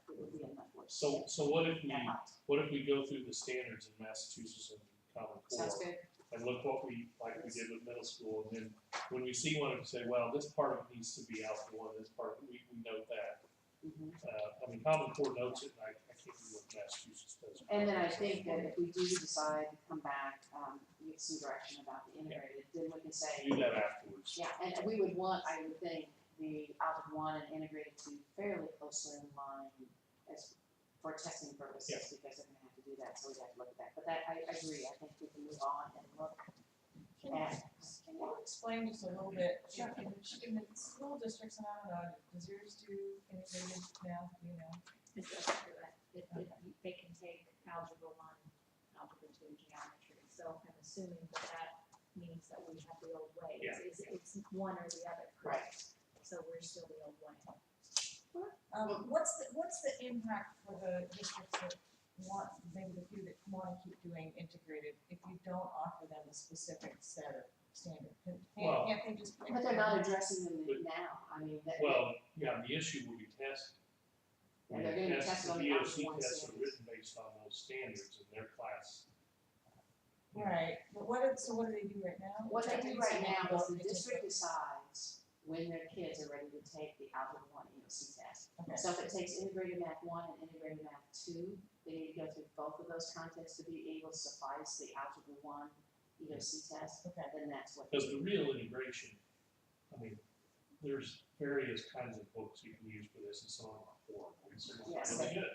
it would be a much worse. So what if That we go through the standards in Massachusetts and Common sounds Core? good. And look what we did with middle school, and then when we see one, we say, well, this part of it needs to be Algebra 1, this part, we note that. Mhm. I mean, Common Core notes it, and I can't remember what Massachusetts does. And then I think that if we do decide to come back, with some direction about the integrated, then we can say, Do that afterwards. yeah, and we would want, I would think, the Algebra 1 and integrated to fairly closely in line as for testing purposes, Yeah. because they're gonna have to do that, so we have to look at that. But that, I agree, I think we can move on and look at. Can you explain just a little bit, in the school districts, and I don't know, does yours do integrated math, do you know? It doesn't do that. They can take algebra 1, algebra 2, geometry. So I'm assuming that means that we have the old way. Yeah. It's one or the other, correct? So we're still the old way. What's the impact for the districts that want, maybe the few that wanna keep doing integrated, if you don't offer them a specific set of standards? Well- Can't they just? But they're not addressing them now, I mean, that. Well, yeah, the issue will be tested. And they're gonna be tested on the DOC Algebra 1 tests are standards. written based on those standards in their class. Right, but so what do they do right now? What they do right now is the They just- district decides when their kids are ready to take the Algebra 1 EOC test. Okay. So if it takes integrated math 1 and integrated math 2, they need to go through both of those contests to be able to suffice the Algebra 1 EOC test, Okay. then that's what. Because the real integration, I mean, there's various kinds of books you can use for this, and some of them are horrible, and some of them Yes. are really good.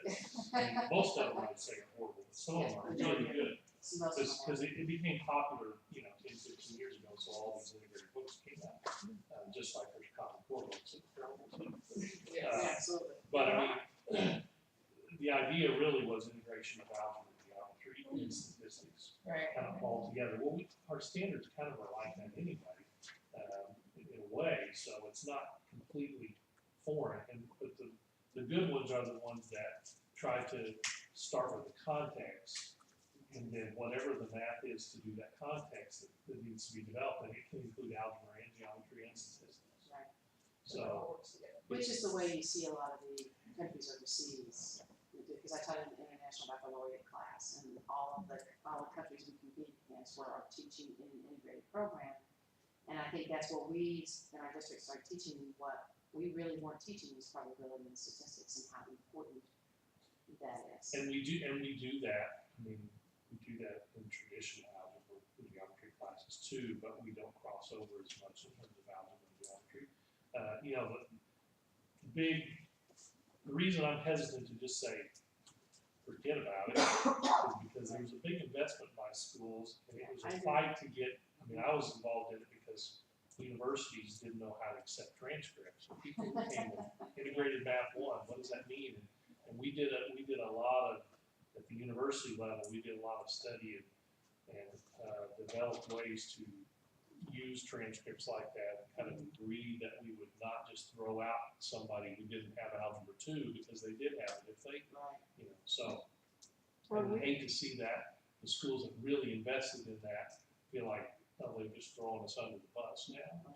I mean, most of them I would say are horrible, but some of them are really good. So most of them Because it became popular, 10, 15 years ago, so all these integrated books came out. Just like there's Common Core books that are horrible too. Yeah, absolutely. But I mean, the idea really was integration of algebra, geometry, and statistics, Right. kind of all together. Well, our standards kind of are like that anyway, in a way, so it's not completely foreign. But the good ones are the ones that try to start with the context, and then whatever the math is to do that context that needs to be developed, and it can include algebra and geometry and statistics. Right. So. Which is the way you see a lot of the countries overseas, because I taught in an international baccalaureate class, and all the countries we compete against are teaching in an integrated program. And I think that's what we, in our district, started teaching. What we really weren't teaching was probability and statistics and how important that is. And we do that, I mean, we do that in traditional algebra, geometry classes too, but we don't cross over as much in terms of algebra and geometry. The reason I'm hesitant to just say, forget about it, is because there was a big investment by schools, and it was a fight to get, I was involved in it because universities didn't know how to accept transcripts. And people came with integrated math 1, what does that mean? And we did a lot of, at the university level, we did a lot of study and developed ways to use transcripts like that, and kind of agreed that we would not just throw out somebody who didn't have algebra 2 because they did have it if they, so. I would hate to see that the schools that really invested in that feel like, oh, they're just throwing us under the bus now.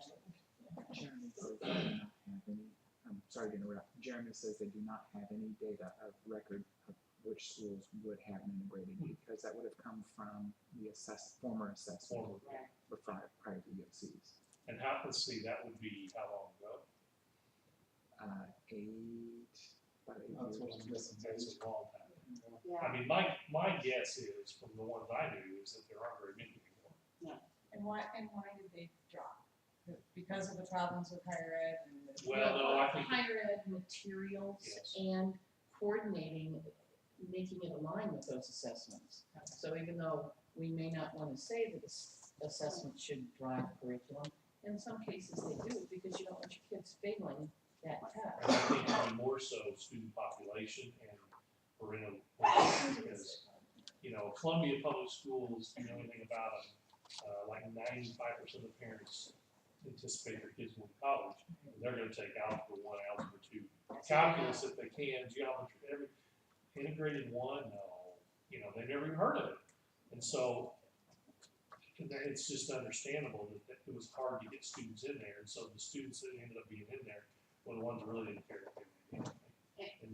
Jeremy says they do not have any, I'm sorry to interrupt, Jeremy says they do not have any data of record of which schools would have an integrated, because that would have come from the former assessment or prior to EOCs. And let's see, that would be how long ago? About 8 That's what years. I'm missing. That's a long time. Yeah. I mean, my guess is, from the ones I knew, is that there aren't very many anymore. And why did they drop? Because of the problems with higher ed and the. Well, no, I think. Higher ed materials Yes. and coordinating, making it align with those assessments. So even though we may not want to say that this assessment should drive curriculum, in some cases they do, because you don't want your kids failing that I test. think even more so student population and because, Columbia Public Schools, you know anything about them, like 95% of parents anticipate their kids going to college, and they're gonna take algebra 1, algebra 2, calculus if they can, geometry, integrated 1, no, they've never even heard of it. And so, And then it's just understandable that it was hard to get students in there, and so the students that ended up being in there were the ones that really didn't care if they did anything. And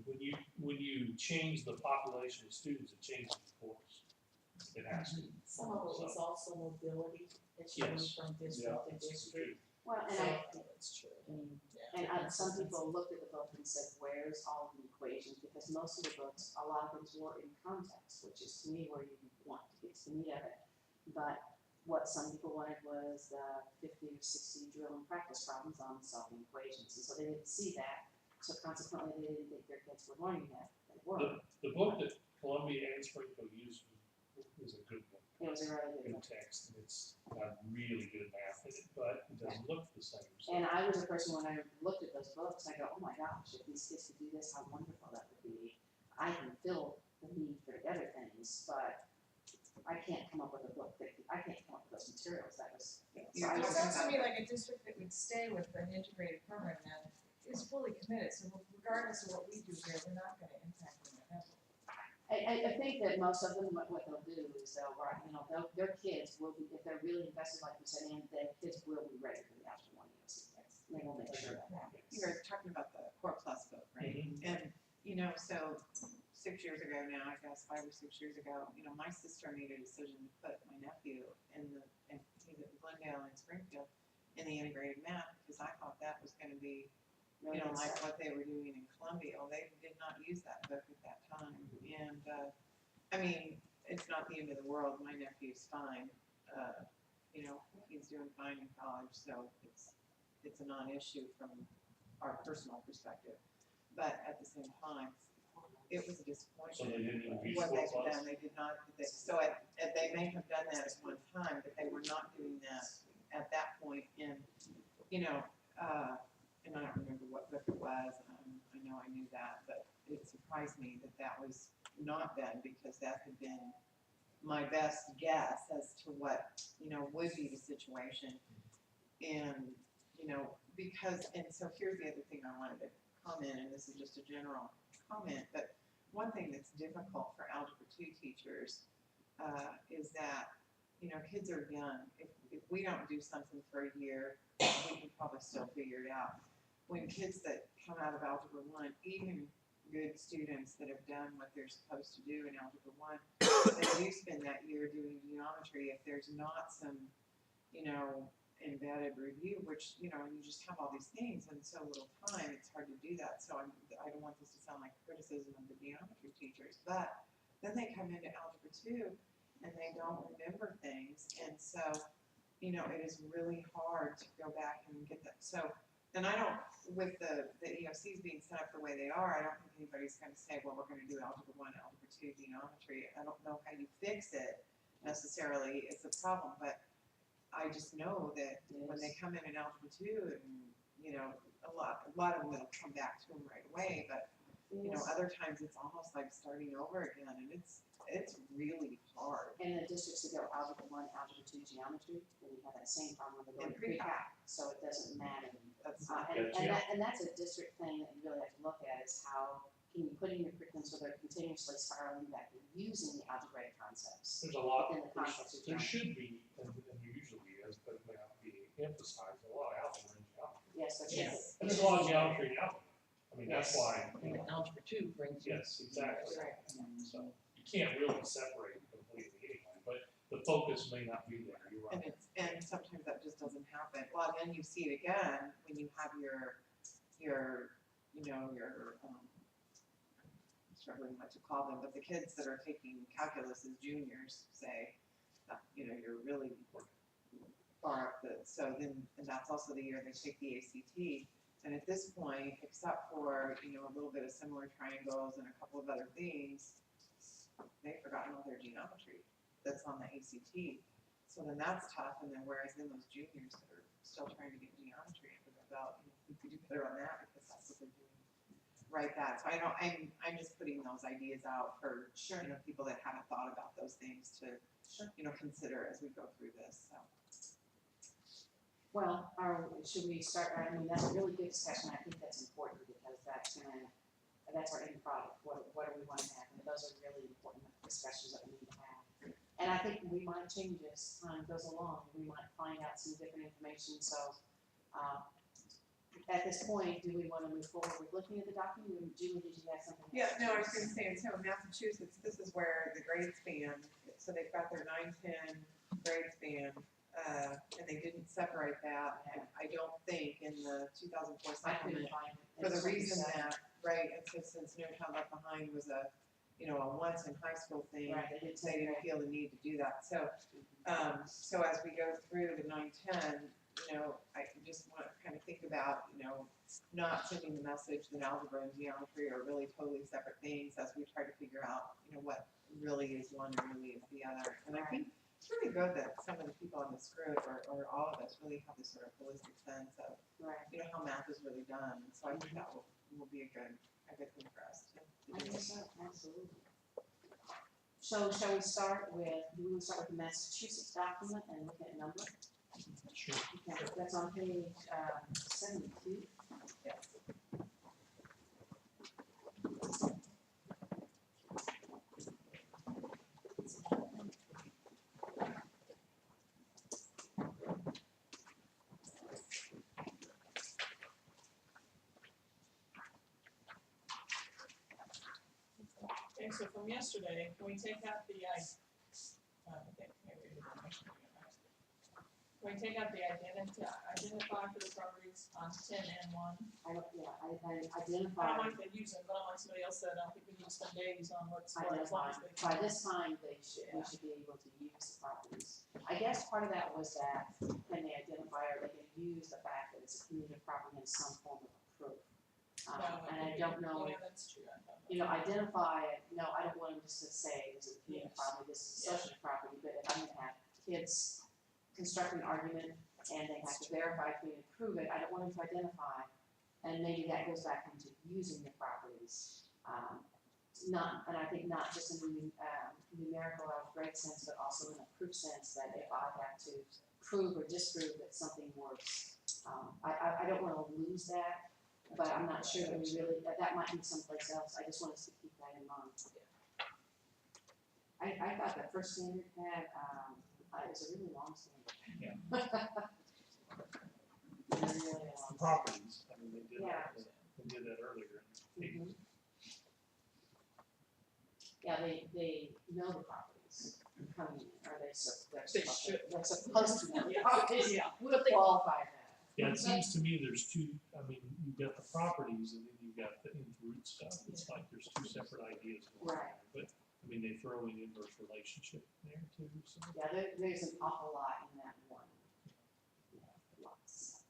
when you change the population of students, it changes the course. It has to. Some of it was also mobility, it's moved Yes. from Yeah, district to that's district. true. Well, and So, I, That's true. some people looked at the book and said, where's all the equations? Because most of the books, a lot of things were in context, which is to me where you want to get to the meat of it. But what some people wanted was the 50 or 60 drill and practice problems on solving equations. And so they didn't see that. So consequently, they didn't think their kids were learning that. They were. The book that Columbia and Springfield used was a good book. It was a really good Good book. text, and it's got really good math in it, but it doesn't look the same. So. And I was a person, when I looked at those books, I go, oh my gosh, if these kids could do this, how wonderful that would be. I can fill the need for the other things, but I can't come up with a book I can't come up with those materials. That was, You're It I was- sounds to me like a district that would stay with an integrated program then is fully committed, so regardless of what we do here, we're not gonna impact them heavily. I think that most of them, what they'll do is they'll write, their kids will be, if they're really invested, like you said, and their kids will be ready for the Algebra 1 EOC test. They will make sure that happens. You were talking about the Core Plus book, right? And, so 6 years ago now, I guess 5 or 6 years ago, my sister made a decision to put my nephew and he's at Glendale and Springfield in the integrated math, because I thought that was gonna be, Really good like stuff. what they were doing in Columbia. Well, they did not use that book at that time. And, it's not the end of the world. My nephew's fine. He's doing fine in college, so it's a non-issue from our personal perspective. But at the same time, it was a disappointment. So they didn't even use What Core they've Plus? done, they did not, they may have done that at one time, but they were not doing that at that point in, and I don't remember what book it was, I know I knew that, but it surprised me that that was not done, because that had been my best guess as to what, would be the situation. And, so here's the other thing I wanted to comment, and this is just a general comment, but one thing that's difficult for Algebra 2 teachers is that, kids are young. If we don't do something for a year, we can probably still figure it out. When kids that come out of Algebra 1, even good students that have done what they're supposed to do in Algebra 1, they do spend that year doing geometry. If there's not some, embedded review, which, and you just have all these things and so little time, it's hard to do that. So I don't want this to sound like criticism of the geometry teachers, but then they come into Algebra 2 and they don't remember things. And so, it is really hard to go back and get that. So, and I don't, with the EOCs being set up the way they are, I don't think anybody's going to say, well, we're going to do Algebra 1, Algebra 2 geometry. I don't know how you fix it necessarily. It's a problem, but I just know that when they come in Algebra 2, and, a lot of them will come back to them right away, but, other times it's almost like starting over again, and it's really hard. And the districts that go Algebra 1, Algebra 2 geometry, then you have that same problem when they go And to pre-calc, so it doesn't matter. That's And that's a district thing that you really have to look at, is how can you put in your curriculum so they're continuously spiraling back and using the algebraic concepts There's a lot, within the context of there geometry. should be, and there usually is, but it may not be emphasized, a lot of algebra in geometry. Yes, there Yeah. is. And there's a lot of geometry in algebra. I mean, that's why, And Algebra 2 brings you. yes, exactly. Right. So you can't really separate completely anyway, but the focus may not be there, you're right. And sometimes that just doesn't happen. Well, then you see it again when you have your I'm struggling what to call them, but the kids that are taking calculus as juniors, say, you're really far up so then, and that's also the year they take the ACT. And at this point, except for, a little bit of similar triangles and a couple of other things, they've forgotten all their geometry that's on the ACT. So then that's tough, and then whereas then those juniors that are still trying to get geometry under their belt, we could do better on that because that's what they're doing right back. So I'm just putting those ideas out for, people that haven't thought about those things to, consider as we go through this, so. Well, should we start, that's a really good discussion, I think that's important, because that's our end product, what do we want to have, and those are really important discussions that we need to have. And I think we might change as time goes along, we might find out some different information, so, at this point, do we wanna move forward with looking at the document, or Julie, did you have something? Yeah, no, I was gonna say, and so in Massachusetts, this is where the grade span, so they've got their 9-10 grade span, and they didn't separate that, and I don't think in the 2004 I couldn't supplement, find it. for the It's something reason sad. that, right, and so since No Child Left Behind was a, you know, a once in high school thing, Right, they didn't they didn't separate. feel the need to do that, so, so as we go through the 9-10, you know, I just wanna kind of think about, you know, not sending the message that algebra and geometry are really totally separate things as we try to figure out, you know, what really is one and really is the other. And I think it's really good that some of the people on this group, or all of us, really have this sort of holistic sense of, Right, you know, how math is really done. And so I think that will be a good thing for us to I do. think so, absolutely. So shall we start with, do we start with the Massachusetts document and look at number? Sure. Okay, that's on page 72. Okay, so from yesterday, can we take out the, can we take out the identify for the properties on 10N1? I don't, yeah, I I identify, don't like to use it, but I don't like somebody else said, I don't think we need to spend days on what's what, as long identify, as they. by this time, we should be able to use the properties. I guess part of that was that, can they identify, or they can use the fact that it's a community property in some form of proof. And I don't know, Yeah, that's true, I thought. you know, identify, no, I don't want them just to say this is a community Yes. property, this is a Yeah. social property, but if I'm gonna have kids construct an argument and they have to verify if we can prove it, I don't want them to identify. And maybe that goes back into using the properties, not, and I think not just in the numerical algebraic sense, but also in a proof sense, that if I have to prove or disprove that something works, I don't wanna lose that. But I'm not sure that we really, that might be someplace else, I just want us to keep that in mind. I thought that first standard had, it was a really long standard. Yeah. Really long. Properties, I mean, they did Yeah. that, they did that earlier. Mhm. Yeah, they know the properties coming in, or they're they're supposed to know the properties, Yeah. we'll qualify that. Yeah, it seems to me there's two, I mean, you've got the properties and then you've got the in-root stuff. It's like there's two separate ideas going on Right. there. But, I mean, they throw in inverse relationship there too, so. Yeah, there's an awful lot in that one. Yeah, lots.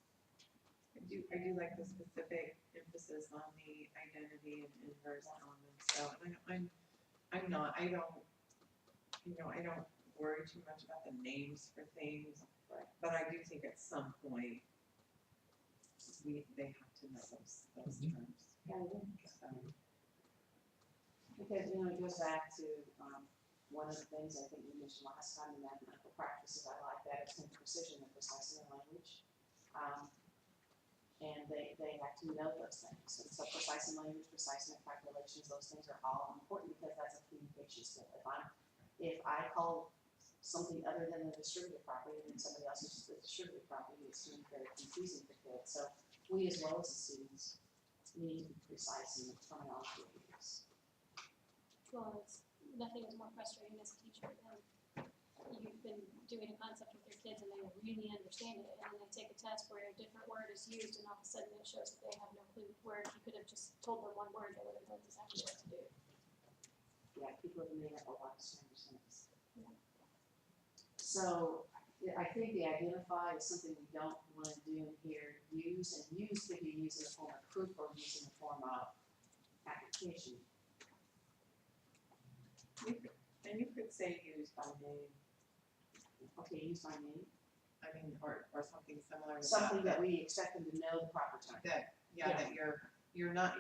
I do like the specific emphasis on the identity and inverse elements, so, and I don't worry too much about the names for things, Right. but I do think at some point, they have to know those terms. Yeah, because, you know, it goes back to, one of the things I think we mentioned last time, the mathematical practices, I like that, it's in precision and precise in language. And they have to know those things, and so precise in language, precise in calculations, those things are all important, because that's a communication skill. If I call something other than a distributed property, and somebody else uses the distributed property, it's very confusing for kids, so we as well as the students need to be precise in the terminology we use. Well, nothing is more frustrating as a teacher than you've been doing a concept with your kids and they really understand it, and then they take a test where a different word is used, and all of a sudden it shows that they have no clue where you could have just told them one word, they would have known exactly what to do. Yeah, people have made up a lot of strange things. So, I think the identify is something we don't wanna do in here, use could be used in the form of proof or used in the form of application. And you could say used by name, Okay, use by name, I mean, or something similar to that. something that we expect them to know the proper term. That, that you're not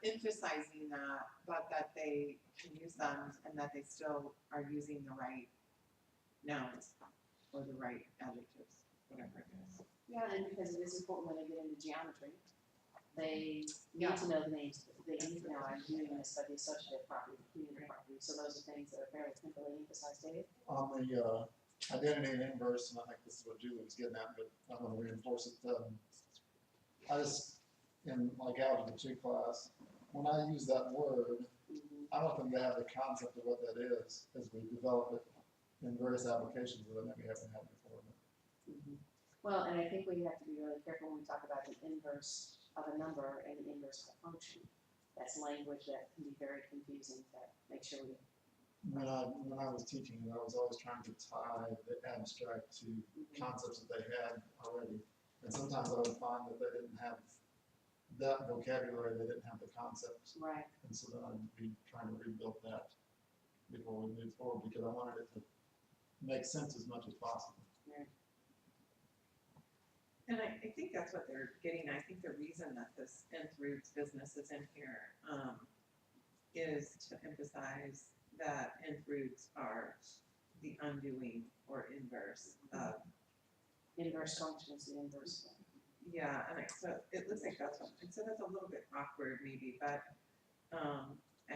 emphasizing that, but that they can use them and that they still are using the right nouns or the right adjectives, whatever it is. Yeah, and because it is important when they get into geometry, they need to know the names, they need to know I'm doing this by the associative property, the community property, so those are things that are fairly simply emphasized, David. On the, identity and inverse, and I think this is what Julie was getting at, but I'm gonna reinforce it, I just, in like algebra 2 class, when I use that word, I want them to have the concept of what that is as we develop it in various applications that I maybe haven't had before. Well, and I think we have to be really careful when we talk about the inverse of a number and the inverse of a function. That's language that can be very confusing to make sure we. When I was teaching, I was always trying to tie the abstract to concepts that they had already. And sometimes I would find that they didn't have that vocabulary, they didn't have the concepts. Right. And so then I'd be trying to rebuild that before we move forward, because I wanted it to make sense as much as possible. Right. And I think that's what they're getting. I think the reason that this nth roots business is in here is to emphasize that nth roots are the undoing or inverse of. Inverse functions, the inverse. Yeah, and so it looks like that's what, and so that's a little bit awkward maybe, but, I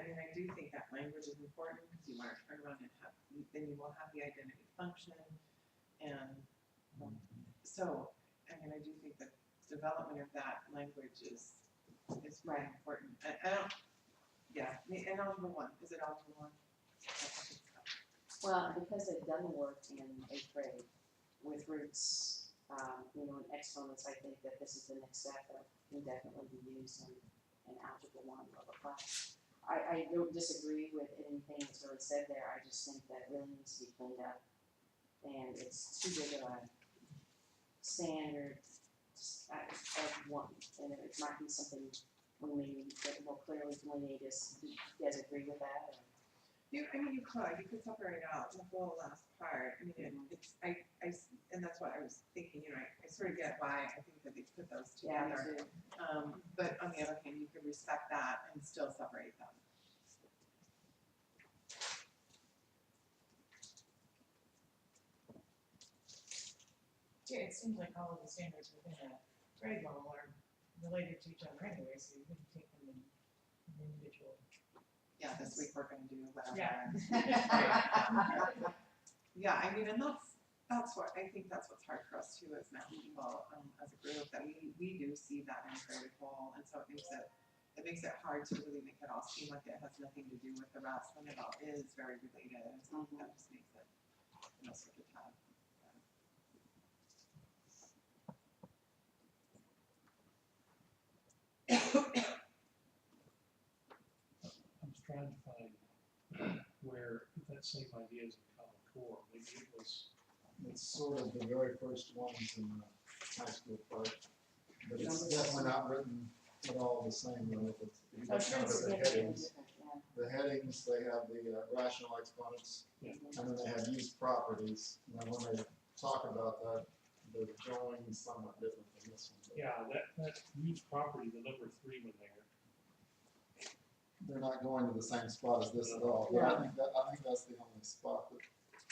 mean, I do think that language is important, because you wanna turn around and have, then you will have the identity function, and, so, I mean, I do think that development of that language is very important. I don't, yeah, and algebra 1, is it algebra 1? Well, because they've done the work in 8th grade with roots, and exponents, I think that this is the next step that can definitely be used in algebra 1 level class. I don't disagree with anything that's really said there, I just think that it really needs to be cleaned up. And it's too big of a standard of one, and it might be something we maybe get more clearly delineated. Do you guys agree with that? Or? You could separate out the whole last part. I mean, and that's what I was thinking, I sort of get why I think that they put those together. Yeah, but on the other hand, you could respect that and still separate them. Yeah, it seems like all of the standards within a grade level are related to each other anyway, so you can take them in individual. Yeah, this week we're gonna do whatever. Yeah. Yeah, I mean, and that's what, I think that's what's hard for us too as math people, as a group, that we do see that integrated whole, and so it makes it hard to really make it all seem like it has nothing to do with the rest, when it all is very related, and so that just makes it, sort of tough. I'm just trying to find where that same idea is in Common Core. Maybe it was. It's sort of the very first ones in the high school part, but it's definitely not written at all the same way. If you look kind of at the headings, they have the rational exponents, and then they have used properties. And when they talk about that, they're drawing somewhat different than this one. Yeah, that used property, the number 3 one there. They're not going to the same spot as this at all, but I think that's the only spot that.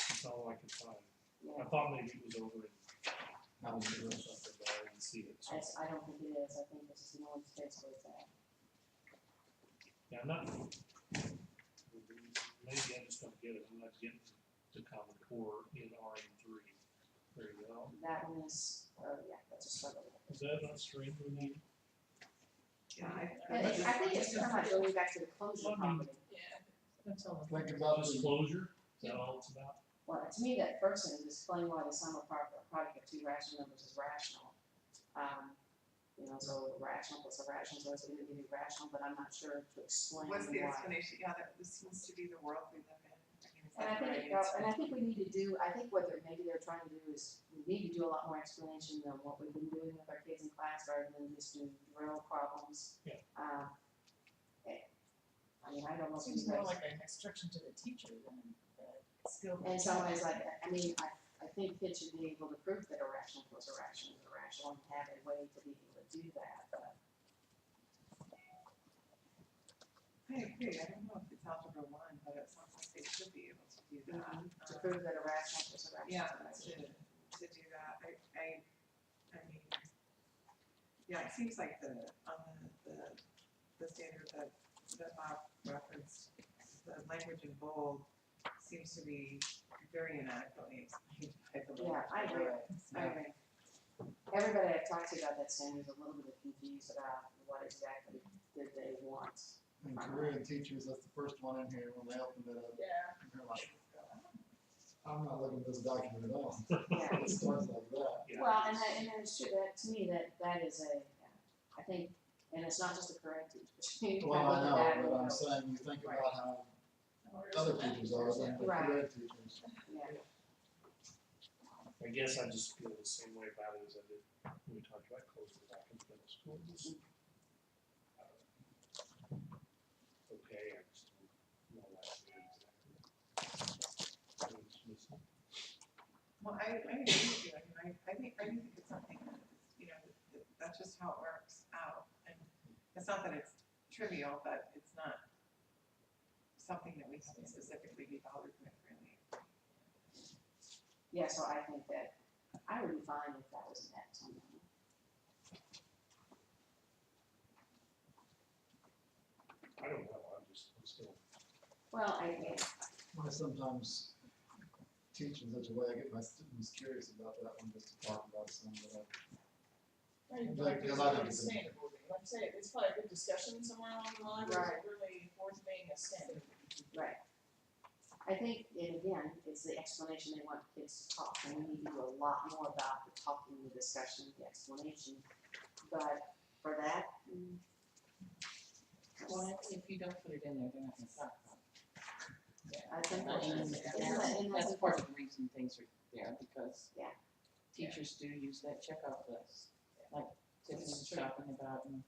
That's all I could find. Yeah. I thought maybe it was over in I was doing something, but I didn't see it. So. I don't think it is, I think this is the only space where it's at. Yeah, I'm not. Maybe I just don't get it. I'm not getting to Common Core in RM3. There you go. That one is, that's a struggle. Is that not strange with you? Yeah, I think it's kind of like going back to the closure property. Yeah, that's all. Think about Disclosure, is that all it's about? Well, to me, that first sentence is explain why the sum of product of 2 rational numbers is rational. So rational plus a rational, so it's going to be rational, but I'm not sure to explain what's the why. explanation? Yeah, that this seems to be the world we live in. And I think we need to do, I think what maybe they're trying to do is, we need to do a lot more explanation than what we've been doing with our kids in class, rather than just doing drill problems. Yeah. I mean, I don't know if you Seems more guys. like an instruction to the teacher than a skill. In some ways, I think kids should be able to prove that a rational plus a rational is a rational, and have a way to be able to do that, but. I agree. I don't know if it's algebra 1, but it sounds like they should be able to do that. To prove that a rational plus a rational Yeah, is a rational. to do that. I mean, Yeah, it seems like on the standard that Bob referenced, the language in bold seems to be very inadequately explained by the Yeah, I agree. I agree. Everybody I've talked to about that standard is a little bit confused about what exactly did they want. And Korean teachers, that's the first one in here when they opened it up. Yeah. And they're like, I'm not looking at this document at all. Yeah. It starts like that. Yeah. Well, and it's true, that, to me, that is I think, and it's not just the correct teachers. You Well, kinda I look at know, that but and I'm go, saying, you think about how other teachers are, than the Right. Korean teachers. Yeah, I guess I just feel the same way about it as I did when we talked about closing back into middle school. Just, okay, I just don't know what to do exactly. Well, I agree with you. I mean, I do think it's something that, that's just how it works out. And it's not that it's trivial, but it's not something that we have to specifically be bothered with, really. yeah, so I think that I would be fine if that was met somehow. I don't know, I'm still. Well, I Sometimes teach in such a way, I get my students curious about that one, just to talk about some of that. Because I think it's understandable. Like I say, it's probably a good discussion somewhere along the line, but Right. it's really worth being a standard. right. I think, and again, it's the explanation they want kids to talk, and we need to do a lot more about the talking, the discussion, the explanation. But for that, Well, if you don't put it in there, they're not gonna talk about I think it. and That's part of the reason things are there, because Yeah. teachers do use that checkoff list, like Tiffany was talking about in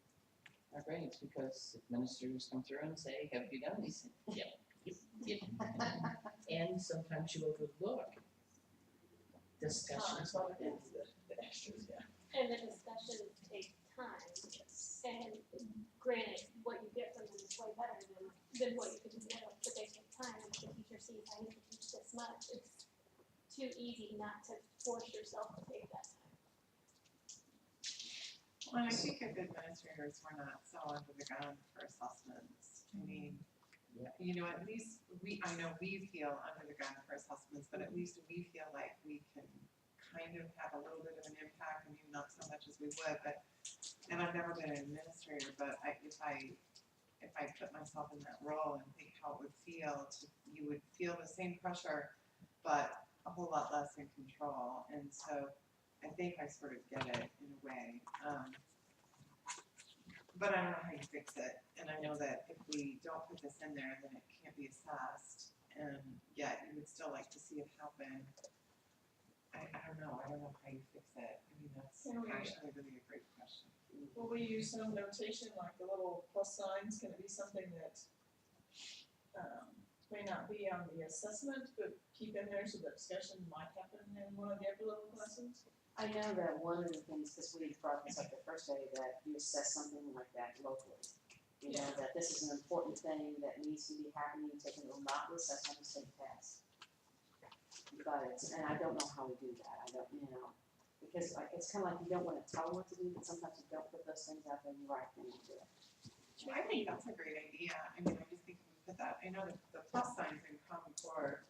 our grades, because administrators come through and say, have you done these? Yep. And sometimes you overlook discussions like that. The extras, yeah. And the discussions take time, and granted, what you get from them is way better than what you could do now, but they take time, and if the teacher sees, I need to teach this much, it's too easy not to force yourself to take that time. Well, and I think if administrators were not so under the gun for assessments, I mean, at least I know we feel under the gun for assessments, but at least we feel like we can kind of have a little bit of an impact, and maybe not so much as we would, but, and I've never been an administrator, but if I put myself in that role and think how it would feel, you would feel the same pressure, but a whole lot less in control, and so I think I sort of get it in a way. But I don't know how you fix it, and I know that if we don't put this in there, then it can't be assessed, and yet you would still like to see it happen. I don't know how you fix it. I mean, that's actually really a great question. Will we use some notation like the little plus signs? Can it be something that may not be on the assessment, but keep in there so the discussion might happen in one of the upper level classes? I know that one of the things, because we brought this up the first day, that you assess something like that locally. You know, that this is an important thing that needs to be happening, taken, will not be assessed on the state test. But and I don't know how we do that, I don't, because it's kind of like you don't want to tell them what to do, but sometimes you don't put those things out there and you're right, then you do it. I think that's a great idea. I mean, I just think if we put that, I know that the plus signs in Common Core,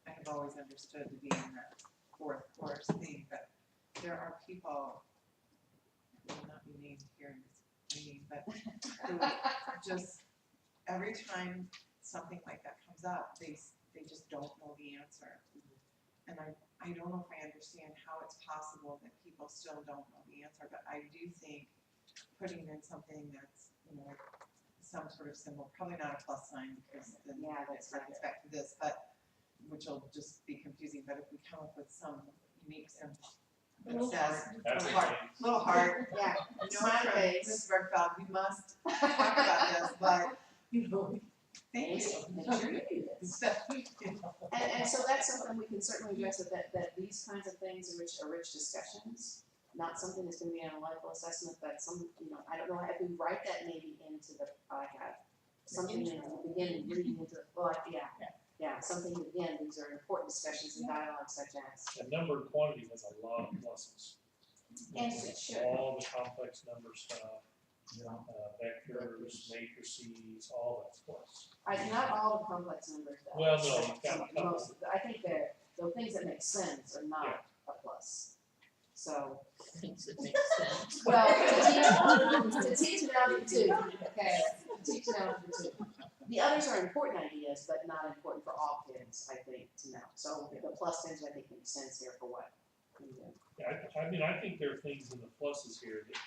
I have always understood to be in that fourth course thing, but there are people, who will not be named here in this meeting, but who just, every time something like that comes up, they just don't know the answer. And I don't know if I understand how it's possible that people still don't know the answer, but I do think putting in something that's, some sort of symbol, probably not a plus sign, because then it brings back to this, but, which will just be confusing, but if we come up with some unique symbol that says, little heart, Yeah, smiley face, Ms. Bergfeld, we must talk about this, but, thank you. Make sure you do this. And so that's something we can certainly address, that these kinds of things are rich discussions, not something that's gonna be on a life assessment, but some, I don't know, if we write that maybe into the, something in the beginning, reading into the, something, again, these are important discussions and dialogues such as. And number and quantity has a lot of pluses. And it should. All the complex number stuff, Yeah. vectors, matrices, all that's plus. Not all the complex numbers though. Well, no, you've got a couple. Most, I think that the things that make sense are not a plus. So, Things that make sense. well, to teach an algebra two, okay, to teach an algebra two. The others are important ideas, but not important for all kids, I think, to know. So the plus things, I think, make sense here for what we do. Yeah, I mean, I think there are things in the pluses here that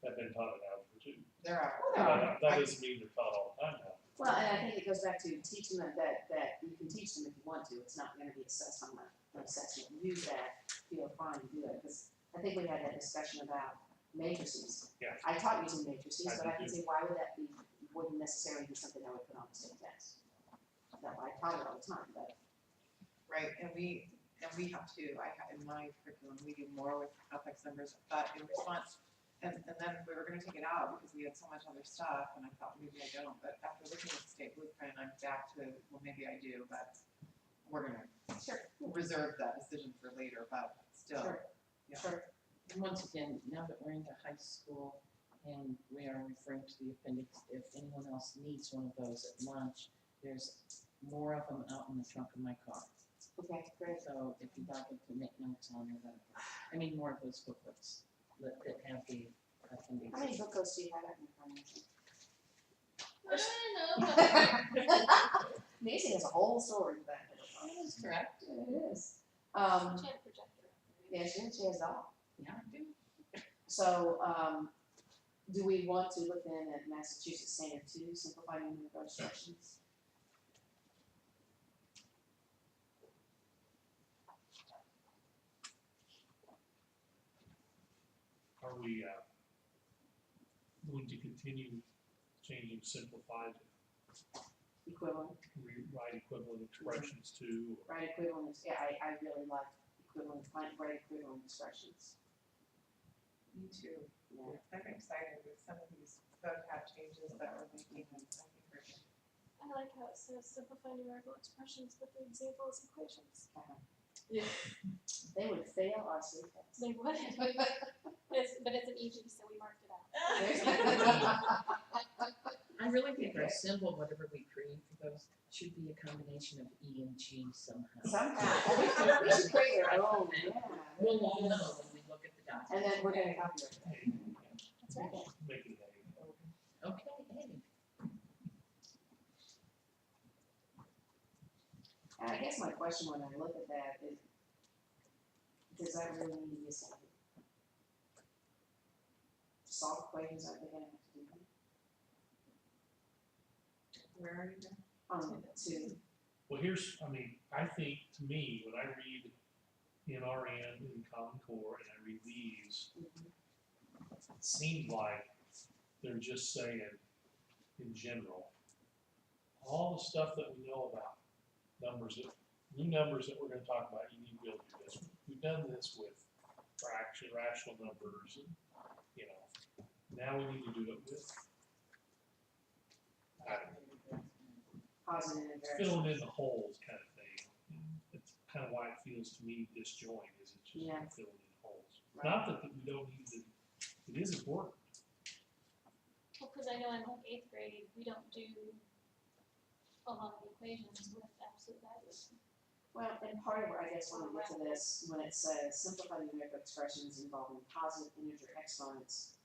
have been taught in algebra too. There are. That doesn't mean they're taught all the time now. Well, and I think it goes back to teaching them that you can teach them if you want to. It's not gonna be assessed on an assessment. Use that, feel fine to do it, because I think we had that discussion about matrices. Yeah. I taught using matrices, I but I did can too. see why would that be, wouldn't necessarily be something I would put on the state test. No, I taught it all the time, but. Right, and we have to, in my curriculum, we do more with complex numbers, but in response, and then we were gonna take it out because we had so much other stuff, and I thought maybe I don't, but after looking at the state blueprint, I'm back to, well, maybe I do, but we're gonna reserve that decision for later, but still. Sure. Yeah. Sure. And once again, now that we're into high school and we are referring to the appendix, if anyone else needs one of those at lunch, there's more of them out in the trunk of my car. Okay, great. So if you'd like to make notes on it, I mean, more of those booklets that have the appendix. How many bookos do you have in your Nancy has a whole story in the back of the book. That is correct. It is. She had a projector. Yeah, she has it all. Yeah, I do. So, do we want to look in at Massachusetts Standard 2, simplifying numerical instructions? Are we, going to continue changing simplified, Equivalent, right equivalent expressions to? Or right equivalent, yeah, I really like equivalent, right equivalent expressions. Me too. Yeah. I'm excited with some of these vocab changes that we're making, and I think we're good. I like how it says simplify numerical expressions, but the example is equations. They would fail our state test. They would. But it's an EG, so we marked it out. I really think our symbol, whatever we create for those, should be a combination of E and G somehow. Somehow, we should create our own, yeah. We'll all know when we look at the document. And then we're gonna copy it. That's right. make it a, Okay, hey. And I guess my question when I look at that is, does that really need to be a standard? To solve equations, are they gonna have to do that? Where are you now? To, well, here's, I mean, I think, to me, when I read NRN and Common Core, and I read these, it seems like they're just saying, in general, all the stuff that we know about numbers, new numbers that we're gonna talk about, you need to be able to do this. We've done this with rational numbers, and, you know, now we need to do it with, I don't know, positive and filling in the holes kind of thing. It's kind of why it feels to me disjoint, is it just Yeah. filling in holes. Right. Not that we don't need to, it is important. Well, because I know in like 8th grade, we don't do a lot of equations with absolute values. Well, and part of where I guess when we get to this, when it says simplify numerical expressions involving positive integer exponents,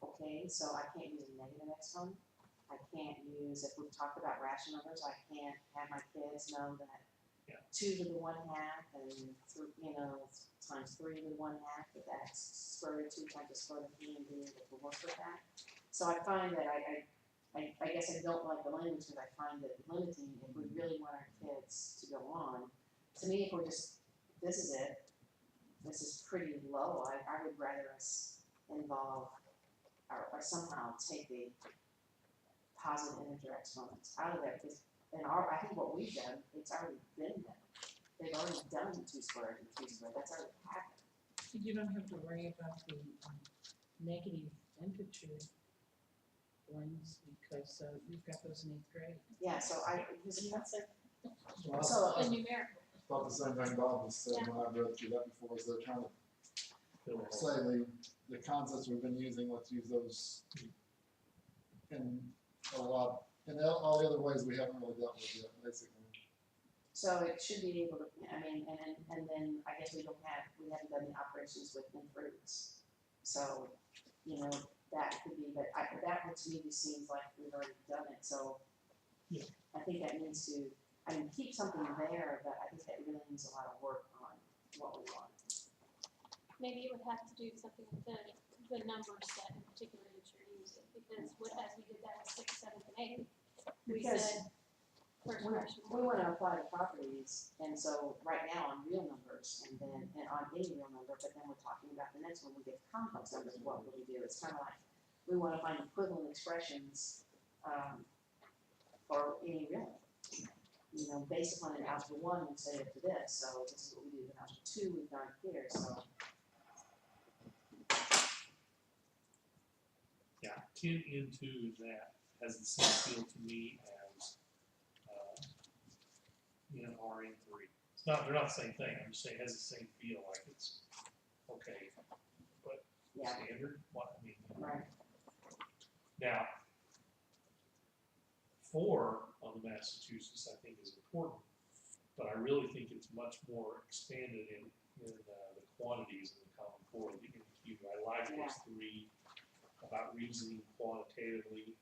okay, so I can't use a negative exponent. I can't use, if we've talked about rational numbers, I can't have my kids know that Yeah. 2 to the 1/2 and times 3 to the 1/2, but that's square root of 2 times the square root of 3 and being able to work with that. So I find that I guess I don't like the language because I find it limiting if we really want our kids to go on. To me, if we're just, this is it, this is pretty low, I would rather us involve or somehow take the positive integer exponents out of there, because I think what we've done, it's already been done. They've already done 2 squared and 3 squared, that's already happened. You don't have to worry about the negative integer ones because you've got those in 8th grade. Yeah, so Well, so, The numerical. I thought the same thing Bob was saying when I read through that before, is they're trying to fill the hole. say the concepts we've been using, let's use those in a lot, in all the other ways we haven't really dealt with yet, basically. So it should be able to, I mean, and then I guess we haven't done the operations with fruits. So, you know, that could be, but that to me just seems like we've already done it, so. Yeah. I think that needs to, I mean, keep something there, but I think that really needs a lot of work on what we want. Maybe you would have to do something with the number set in particular that you're using, because as we did that with 6th, 7th, and 8th, we Because said first freshman. We wanna apply to properties, and so right now on real numbers, and then, and on any real number, but then we're talking about the next one, we get complex numbers, what will we do? It's kinda like, we wanna find equivalent expressions, for any real number. You know, based upon an algebra 1, we say it to this, so this is what we do in algebra 2, we've done it here, so. Yeah, 10 into that has the same feel to me as in RN3. It's not, they're not the same thing. I'm just saying it has the same feel, like it's okay, but Yeah. standard. What I mean. Right. Now, 4 on the Massachusetts I think is important, but I really think it's much more expanded in the quantities in the Common Core, the NQ. I like those 3 about reasoning quantitatively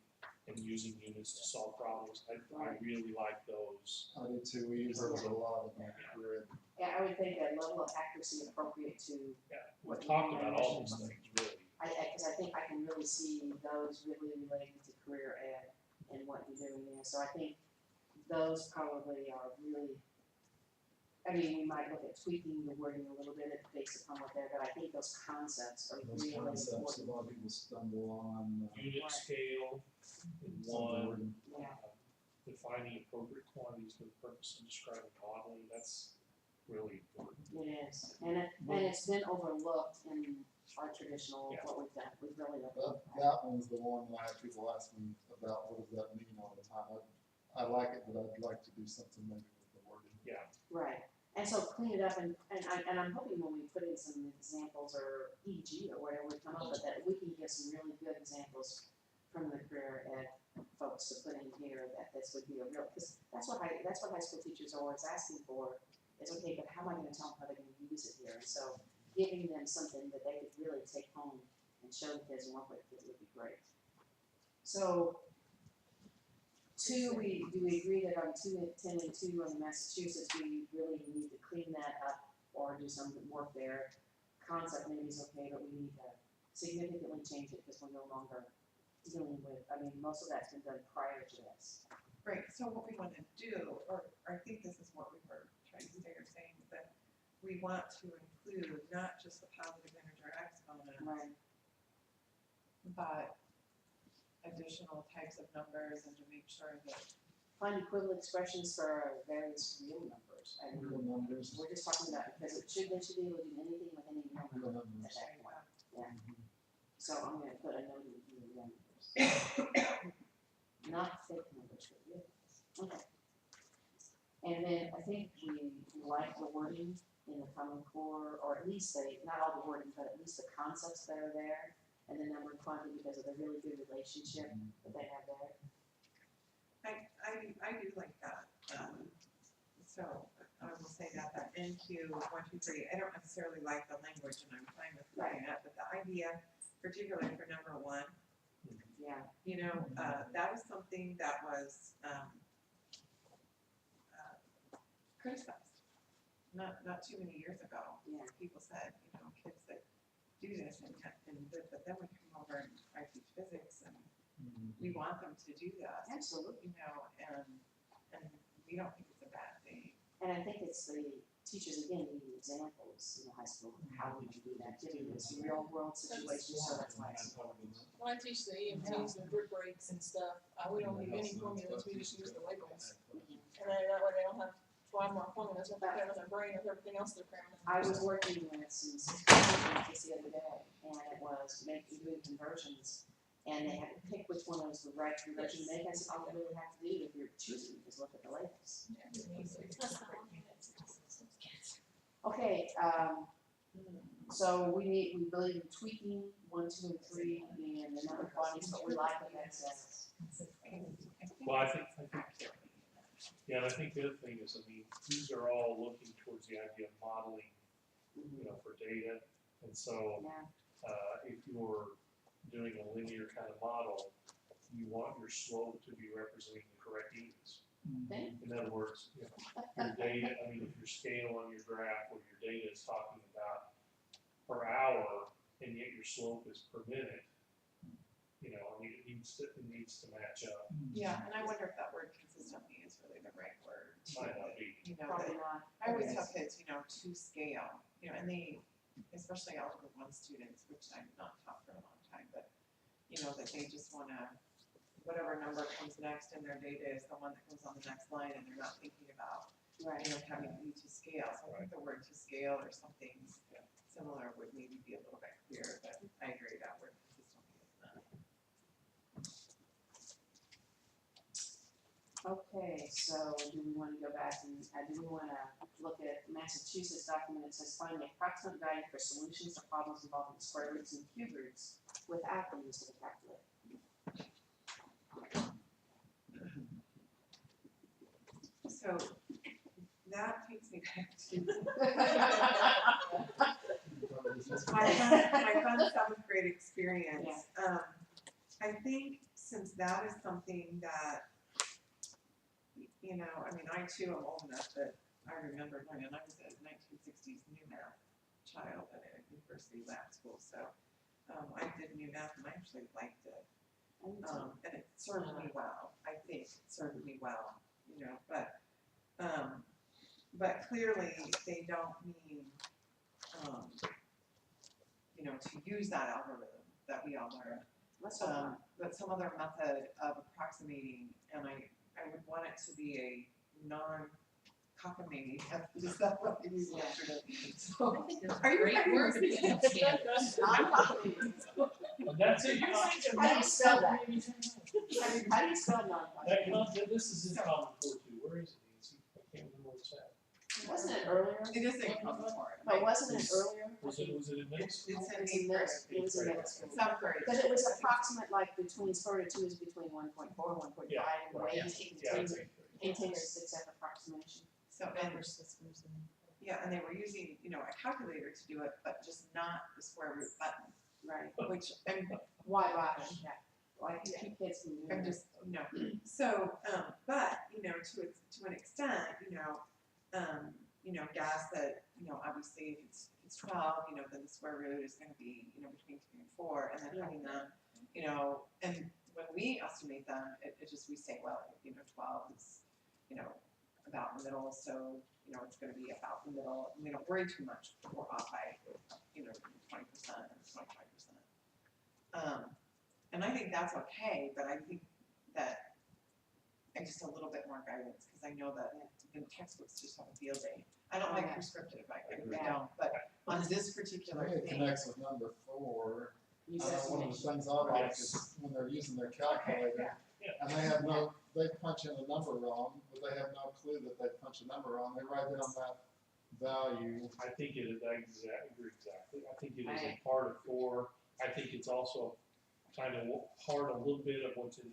and using units to solve problems. I really like those. I do too, we use those a lot in my career. Yeah, I would think a level of accuracy appropriate to. Yeah, we've talked about all those things, really. Because I think I can really see those really relating to career ed and what you're doing there. So I think those probably are really, I mean, we might look at tweaking the wording a little bit based upon what they're, but I think those concepts are Those really concepts, a important. lot of people stumble on. Unit scale in Something 1. Yeah. Defining appropriate quantities for the purpose of describing modeling, that's really important. It is, and it's been overlooked in our traditional, what we've done, we've really overlooked that. That one's the one that I have people ask me about, what does that mean all the time? I like it, but I'd like to do something maybe with the wording. Yeah. Right, and so clean it up, and I'm hoping when we put in some examples or EG or whatever we come up with, that we can get some really good examples from the career ed folks to put in here, that this would be a real, because that's what high school teachers are always asking for, is okay, but how am I gonna tell them how they're gonna use it here? And so giving them something that they could really take home and show the kids and work with it would be great. So 2, do we agree that on 10 and 2 on the Massachusetts, we really need to clean that up or do some work there? Concept maybe is okay, but we need to significantly change it because we're no longer dealing with, I mean, most of that's been done prior to this. Right, so what we wanna do, or I think this is what we were trying to say or saying, is that we want to include not just the positive integer exponents, Right. but additional types of numbers, and to make sure that. Find equivalent expressions for various real numbers. I mean, Real numbers. we're just talking about, because they should be able to do anything with any real Real number numbers. at that point. Yeah. So I'm gonna put a note in here, real numbers. Not fake numbers, but real numbers. Okay. And then I think we like the wording in the Common Core, or at least not all the wording, but at least the concepts that are there, and the number of quantity because of the really good relationship that they have there. I do like that, so I will say that NQ 1, 2, 3, I don't necessarily like the language, and I'm fine with putting it, but the idea, particularly for number 1, Yeah. you know, that was something that was, criticized, not too many years ago. Yeah. People said, you know, kids that do this and but then we come over and I teach physics and we want them to do this. Absolutely. You know, and we don't think it's a bad thing. And I think it's the teachers, again, needing examples in the high school, of how we can do that, giving them some real world situations, so that's why it's important. When I teach the EMTs and drip rates and stuff, we don't use any formulas, we just use the labels. And then that way they don't have 5 more formulas, what they're cramming in their brain with everything else they're cramming. I was working with some just the other day, and it was doing conversions, and they had to pick which one was the right conversion to make. I said, all you really have to do if you're choosing is look at the labels. That's not one thing that's. Okay, So we believe in tweaking 1, 2, and 3, and the number of bodies, but we like what that says. Well, I think, yeah, and I think the other thing is, I mean, these are all looking towards the idea of modeling, you know, for data. And so, Yeah. if you're doing a linear kind of model, you want your slope to be representing the correct units. Okay. In other words, you know, your data, I mean, if your scale on your graph where your data is talking about per hour, and yet your slope is per minute, you know, I mean, it needs to match up. Yeah, and I wonder if that word consistently is really the right word. Might not be. You know, Probably that, not. I always tell kids, you know, to scale, you know, and they, especially Algebra 1 students, which I've not taught for a long time, but, you know, that they just wanna, whatever number comes next in their data is the one that comes on the next line, and they're not thinking about, Right. you know, having to scale. So I think the word to scale or something similar would maybe be a little bit clearer, but I agree that word consistently is not. Okay, so do we wanna go back and, do we wanna look at Massachusetts document that says find the approximate value for solutions to problems involving square roots and cube roots without the use of a calculator? So that takes me back to my fun 7th grade experience. I think since that is something that, you know, I mean, I too am old enough that I remember learning, I was a 1960s new math child at a university lab school, so I did new math and I actually liked it. And it served me well, I think it served me well, you know, but clearly they don't mean, you know, to use that algorithm that we all learned. But some other method of approximating, and I would want it to be a non-cockamamie method. Is that what you used yesterday? So, I think that's are a you great ready? word to be standards. That's it. How do you spell that? How do you spell non-cockamamie? This is in common core too. Where is it, Nancy? I can't remember where it's at. Wasn't it earlier? It is a common core. But wasn't it earlier? Was it in middle school? It's It was in in 8th middle, grade. it was in middle school. Some grade. Because it was approximate, like between square root of 2 is between 1.4 and 1.5, Yeah, and the way right. you Yeah, continue to success approximation. So, yeah, and they were using, you know, a calculator to do it, but just not the square root button, Right. which, and Why bother? Yeah. Like, 2 kids can do I'm it. just, you know, so, but, you know, to an extent, you know, gas that, you know, obviously if it's 12, you know, then the square root is gonna be, you know, between 3 and 4, and then having them, you know, and when we estimate them, it just, we say, well, you know, 12 is, you know, about the middle, so, you know, it's gonna be about the middle, and we don't worry too much if we're off by, you know, 20% or 25%. And I think that's okay, but I think that and just a little bit more guidance, because I know that the textbooks just have a field day. I don't like prescriptive, I really don't, but on this particular It thing. connects with number 4. Use One of the estimation. things I like is when they're using their calculator, and they have they punch in a number wrong, but they have no clue that they punched a number wrong, they write down that value. I think it is exactly. I think it is a part of 4. I think it's also kind of part a little bit of what's in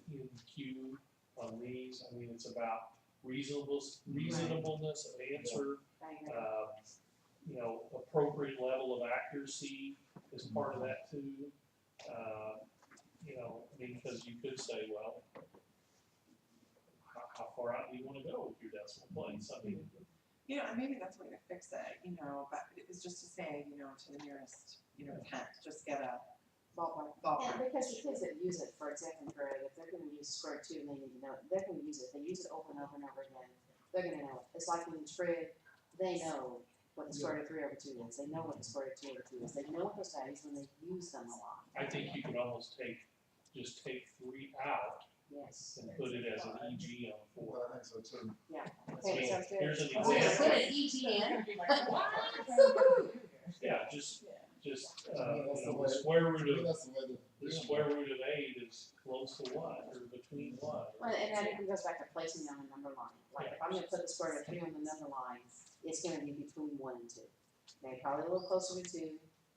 Q on these. I mean, it's about reasonableness of answer. You know, appropriate level of accuracy is part of that too. You know, I mean, because you could say, well, how far out do you want to go with your decimal place? I mean, You know, and maybe that's a way to fix it, you know, but it was just to say, you know, to the nearest, you know, tenth, just get a Ballpark. ballpark. Yeah, because the kids that use it for second grade, if they're gonna use square root 2 and they need to know it, they're gonna use it. They use it over and over and over again. They're gonna know it. It's like in trig, they know what the square root of 3 over 2 is. They know what the square root of 2 over 2 is. They know what those values when they use them a lot. I think you could almost just take 3 out Yes. and put it as an EG on 4. Well, I think so too. Yeah. So Okay, sounds good. here's an Oh, yeah, example. put an EG in. Yeah, just you That's know, the the way- square root To me, of that's the way to the do square it. root of 8 is close to what, or between what? Well, and that even goes back to placing on the number line. Like if I'm gonna put the square root of 3 on the number line, it's gonna be between 1 and 2. Okay, probably a little closer to 2,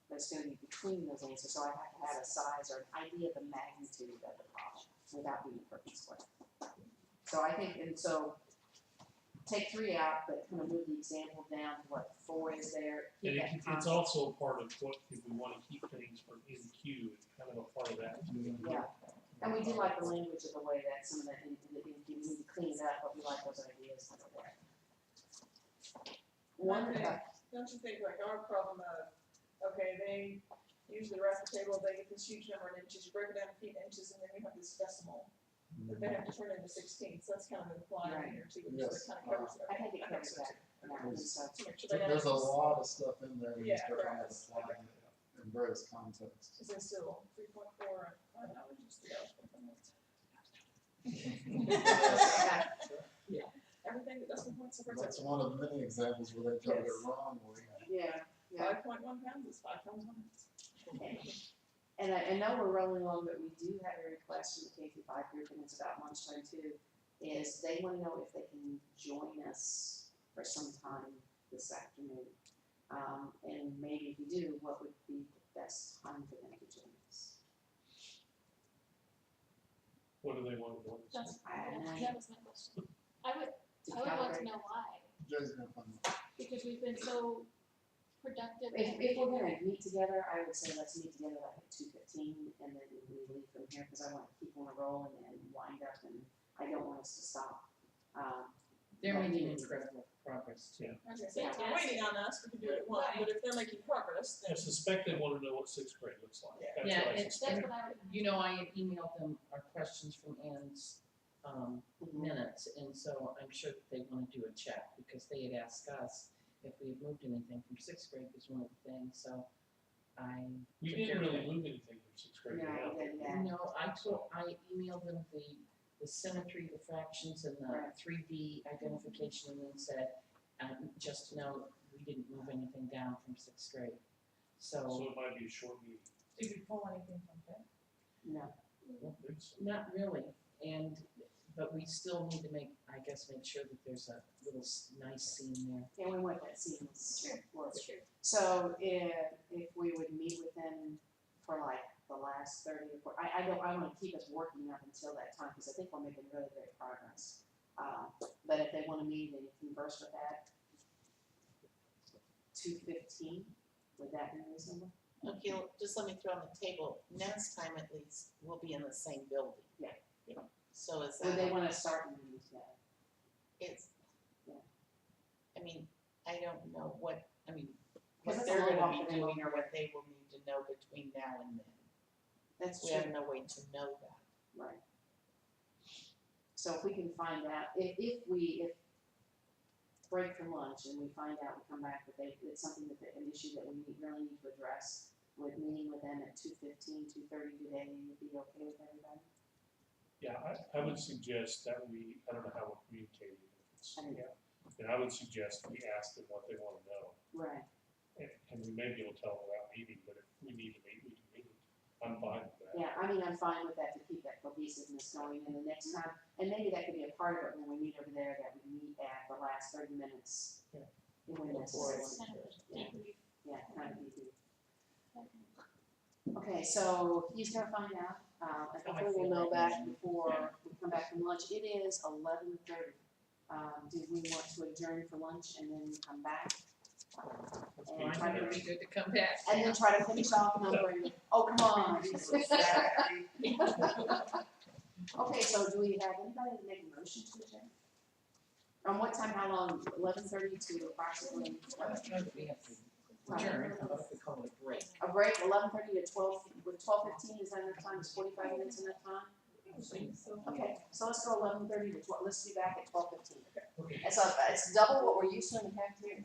but it's gonna be between those answers, so I have to have a size or an idea of the magnitude of the problem without being perfect square. So I think, and so take 3 out, but kind of move the example down to what 4 is there. Keep And that it's concept. also a part of what, if we wanna keep things from in queue, it's kind of a part of that too. Yeah, and we do like the language of the way that some of that, we need to clean it up, but we like those ideas that are there. One, Don't you think like our problem of, okay, they usually write the table, they get this huge number in inches, you break it down to feet and inches, and then you have this decimal that they have to turn into 16ths, so that's kind of implied in here too, which Yes. kind of covers it. I think it covers so that. too. Yeah, and so, To make sure they There's a have, lot of stuff in there when you Yeah, start there trying to is. apply it in various contexts. is it still 3.4, I don't know, just the everything that doesn't point so That's one of the many examples where they tell it Yes. wrongly. yeah, yeah. 5.1 pounds is 5 pounds 1 ounce. Okay. And I know we're rolling along, but we do have a request from the K through 5 group, and it's about lunchtime too, is they wanna know if they can join us for some time this afternoon. And maybe if you do, what would be the best time for them to join us? What do they want to do? That's, I don't know. that was my question. I would To like calibrate? to know why, Jay's gonna find out. because we've been so productive. If we're gonna meet together, I would say let's meet together like at 2:15, and then we leave from here, cause I wanna keep on a roll and wind up, and I don't want us to stop. They're But making we- incredible progress too. I was gonna say, if they're waiting on us, we can do it at 1, but if they're making progress, I then. suspect they wanna know what 6th grade looks like. Yeah. That's Yeah, what I it's- suspect. That's what I would. You know, I had emailed them our questions from Ann's, Mhm. minutes, and so I'm sure that they wanna do a check, because they had asked us if we had moved anything from 6th grade was one of the things, so I. We took didn't care of really it. move anything from 6th grade No, down. we didn't, yeah. No, I emailed them the symmetry, the fractions, and the Right. 3D identification, and then said, just to know, we didn't move anything down from 6th grade. So it might be a short meeting. Did we pull anything from that? No, I don't think so. Not really, but we still need to make sure that there's a little nice seam there. yeah, we want that seamless work. That's true. So if we would meet with them for like the last 30 or 40, I wanna keep us working up until that time, cause I think we're making really great progress. But if they wanna meet and converse with that, 2:15, would that be reasonable? Okay, well, just let me throw on the table, next time at least, we'll be in the same building. Yeah. So is Would they that, wanna start the meeting together? it's, Yeah. I mean, I don't know what, I mean, 'Cause what it's a they're little gonna off be the doing wall. or what they will need to know between now and then. That's We true. have no way to know that. Right. So if we can find out, if break for lunch and we find out, we come back, that it's something an issue that we really need to address, with meeting with them at 2:15, 2:30 today, would be okay with everybody? Yeah, I would suggest that I don't know how we're communicating. If it's- I mean- yeah. And I would suggest we ask them what they wanna know. Right. And we may be able to tell them without meeting, but if we need to meet, we can meet. I'm fine with that. Yeah, I mean, I'm fine with that to keep that cohesiveness going, and the next time, and maybe that could be a part of it when we meet over there, that we meet at the last 30 minutes. Yeah. When necessary. It's kind of Yeah. debrief. Yeah, kind of easy. Okay, so he's gonna find out, and How I hopefully we'll feel know right back now. before we come back from lunch. It is 11:30. Do we want to adjourn for lunch and then come back? Let's And meet try to there. It'd be good to come back. And then try to finish off numbering, oh, come on. Okay, so do we have anybody to make a motion to adjourn? What time, how long, 11:30 to approximately, I don't know that we have to adjourn, how about if we call it a break? a break, 11:30 to 12, with 12:15, is that enough time, is 45 minutes enough time? Okay, so let's go 11:30 to 12, let's be back at 12:15. Okay. It's double what we're used to in the cafeteria.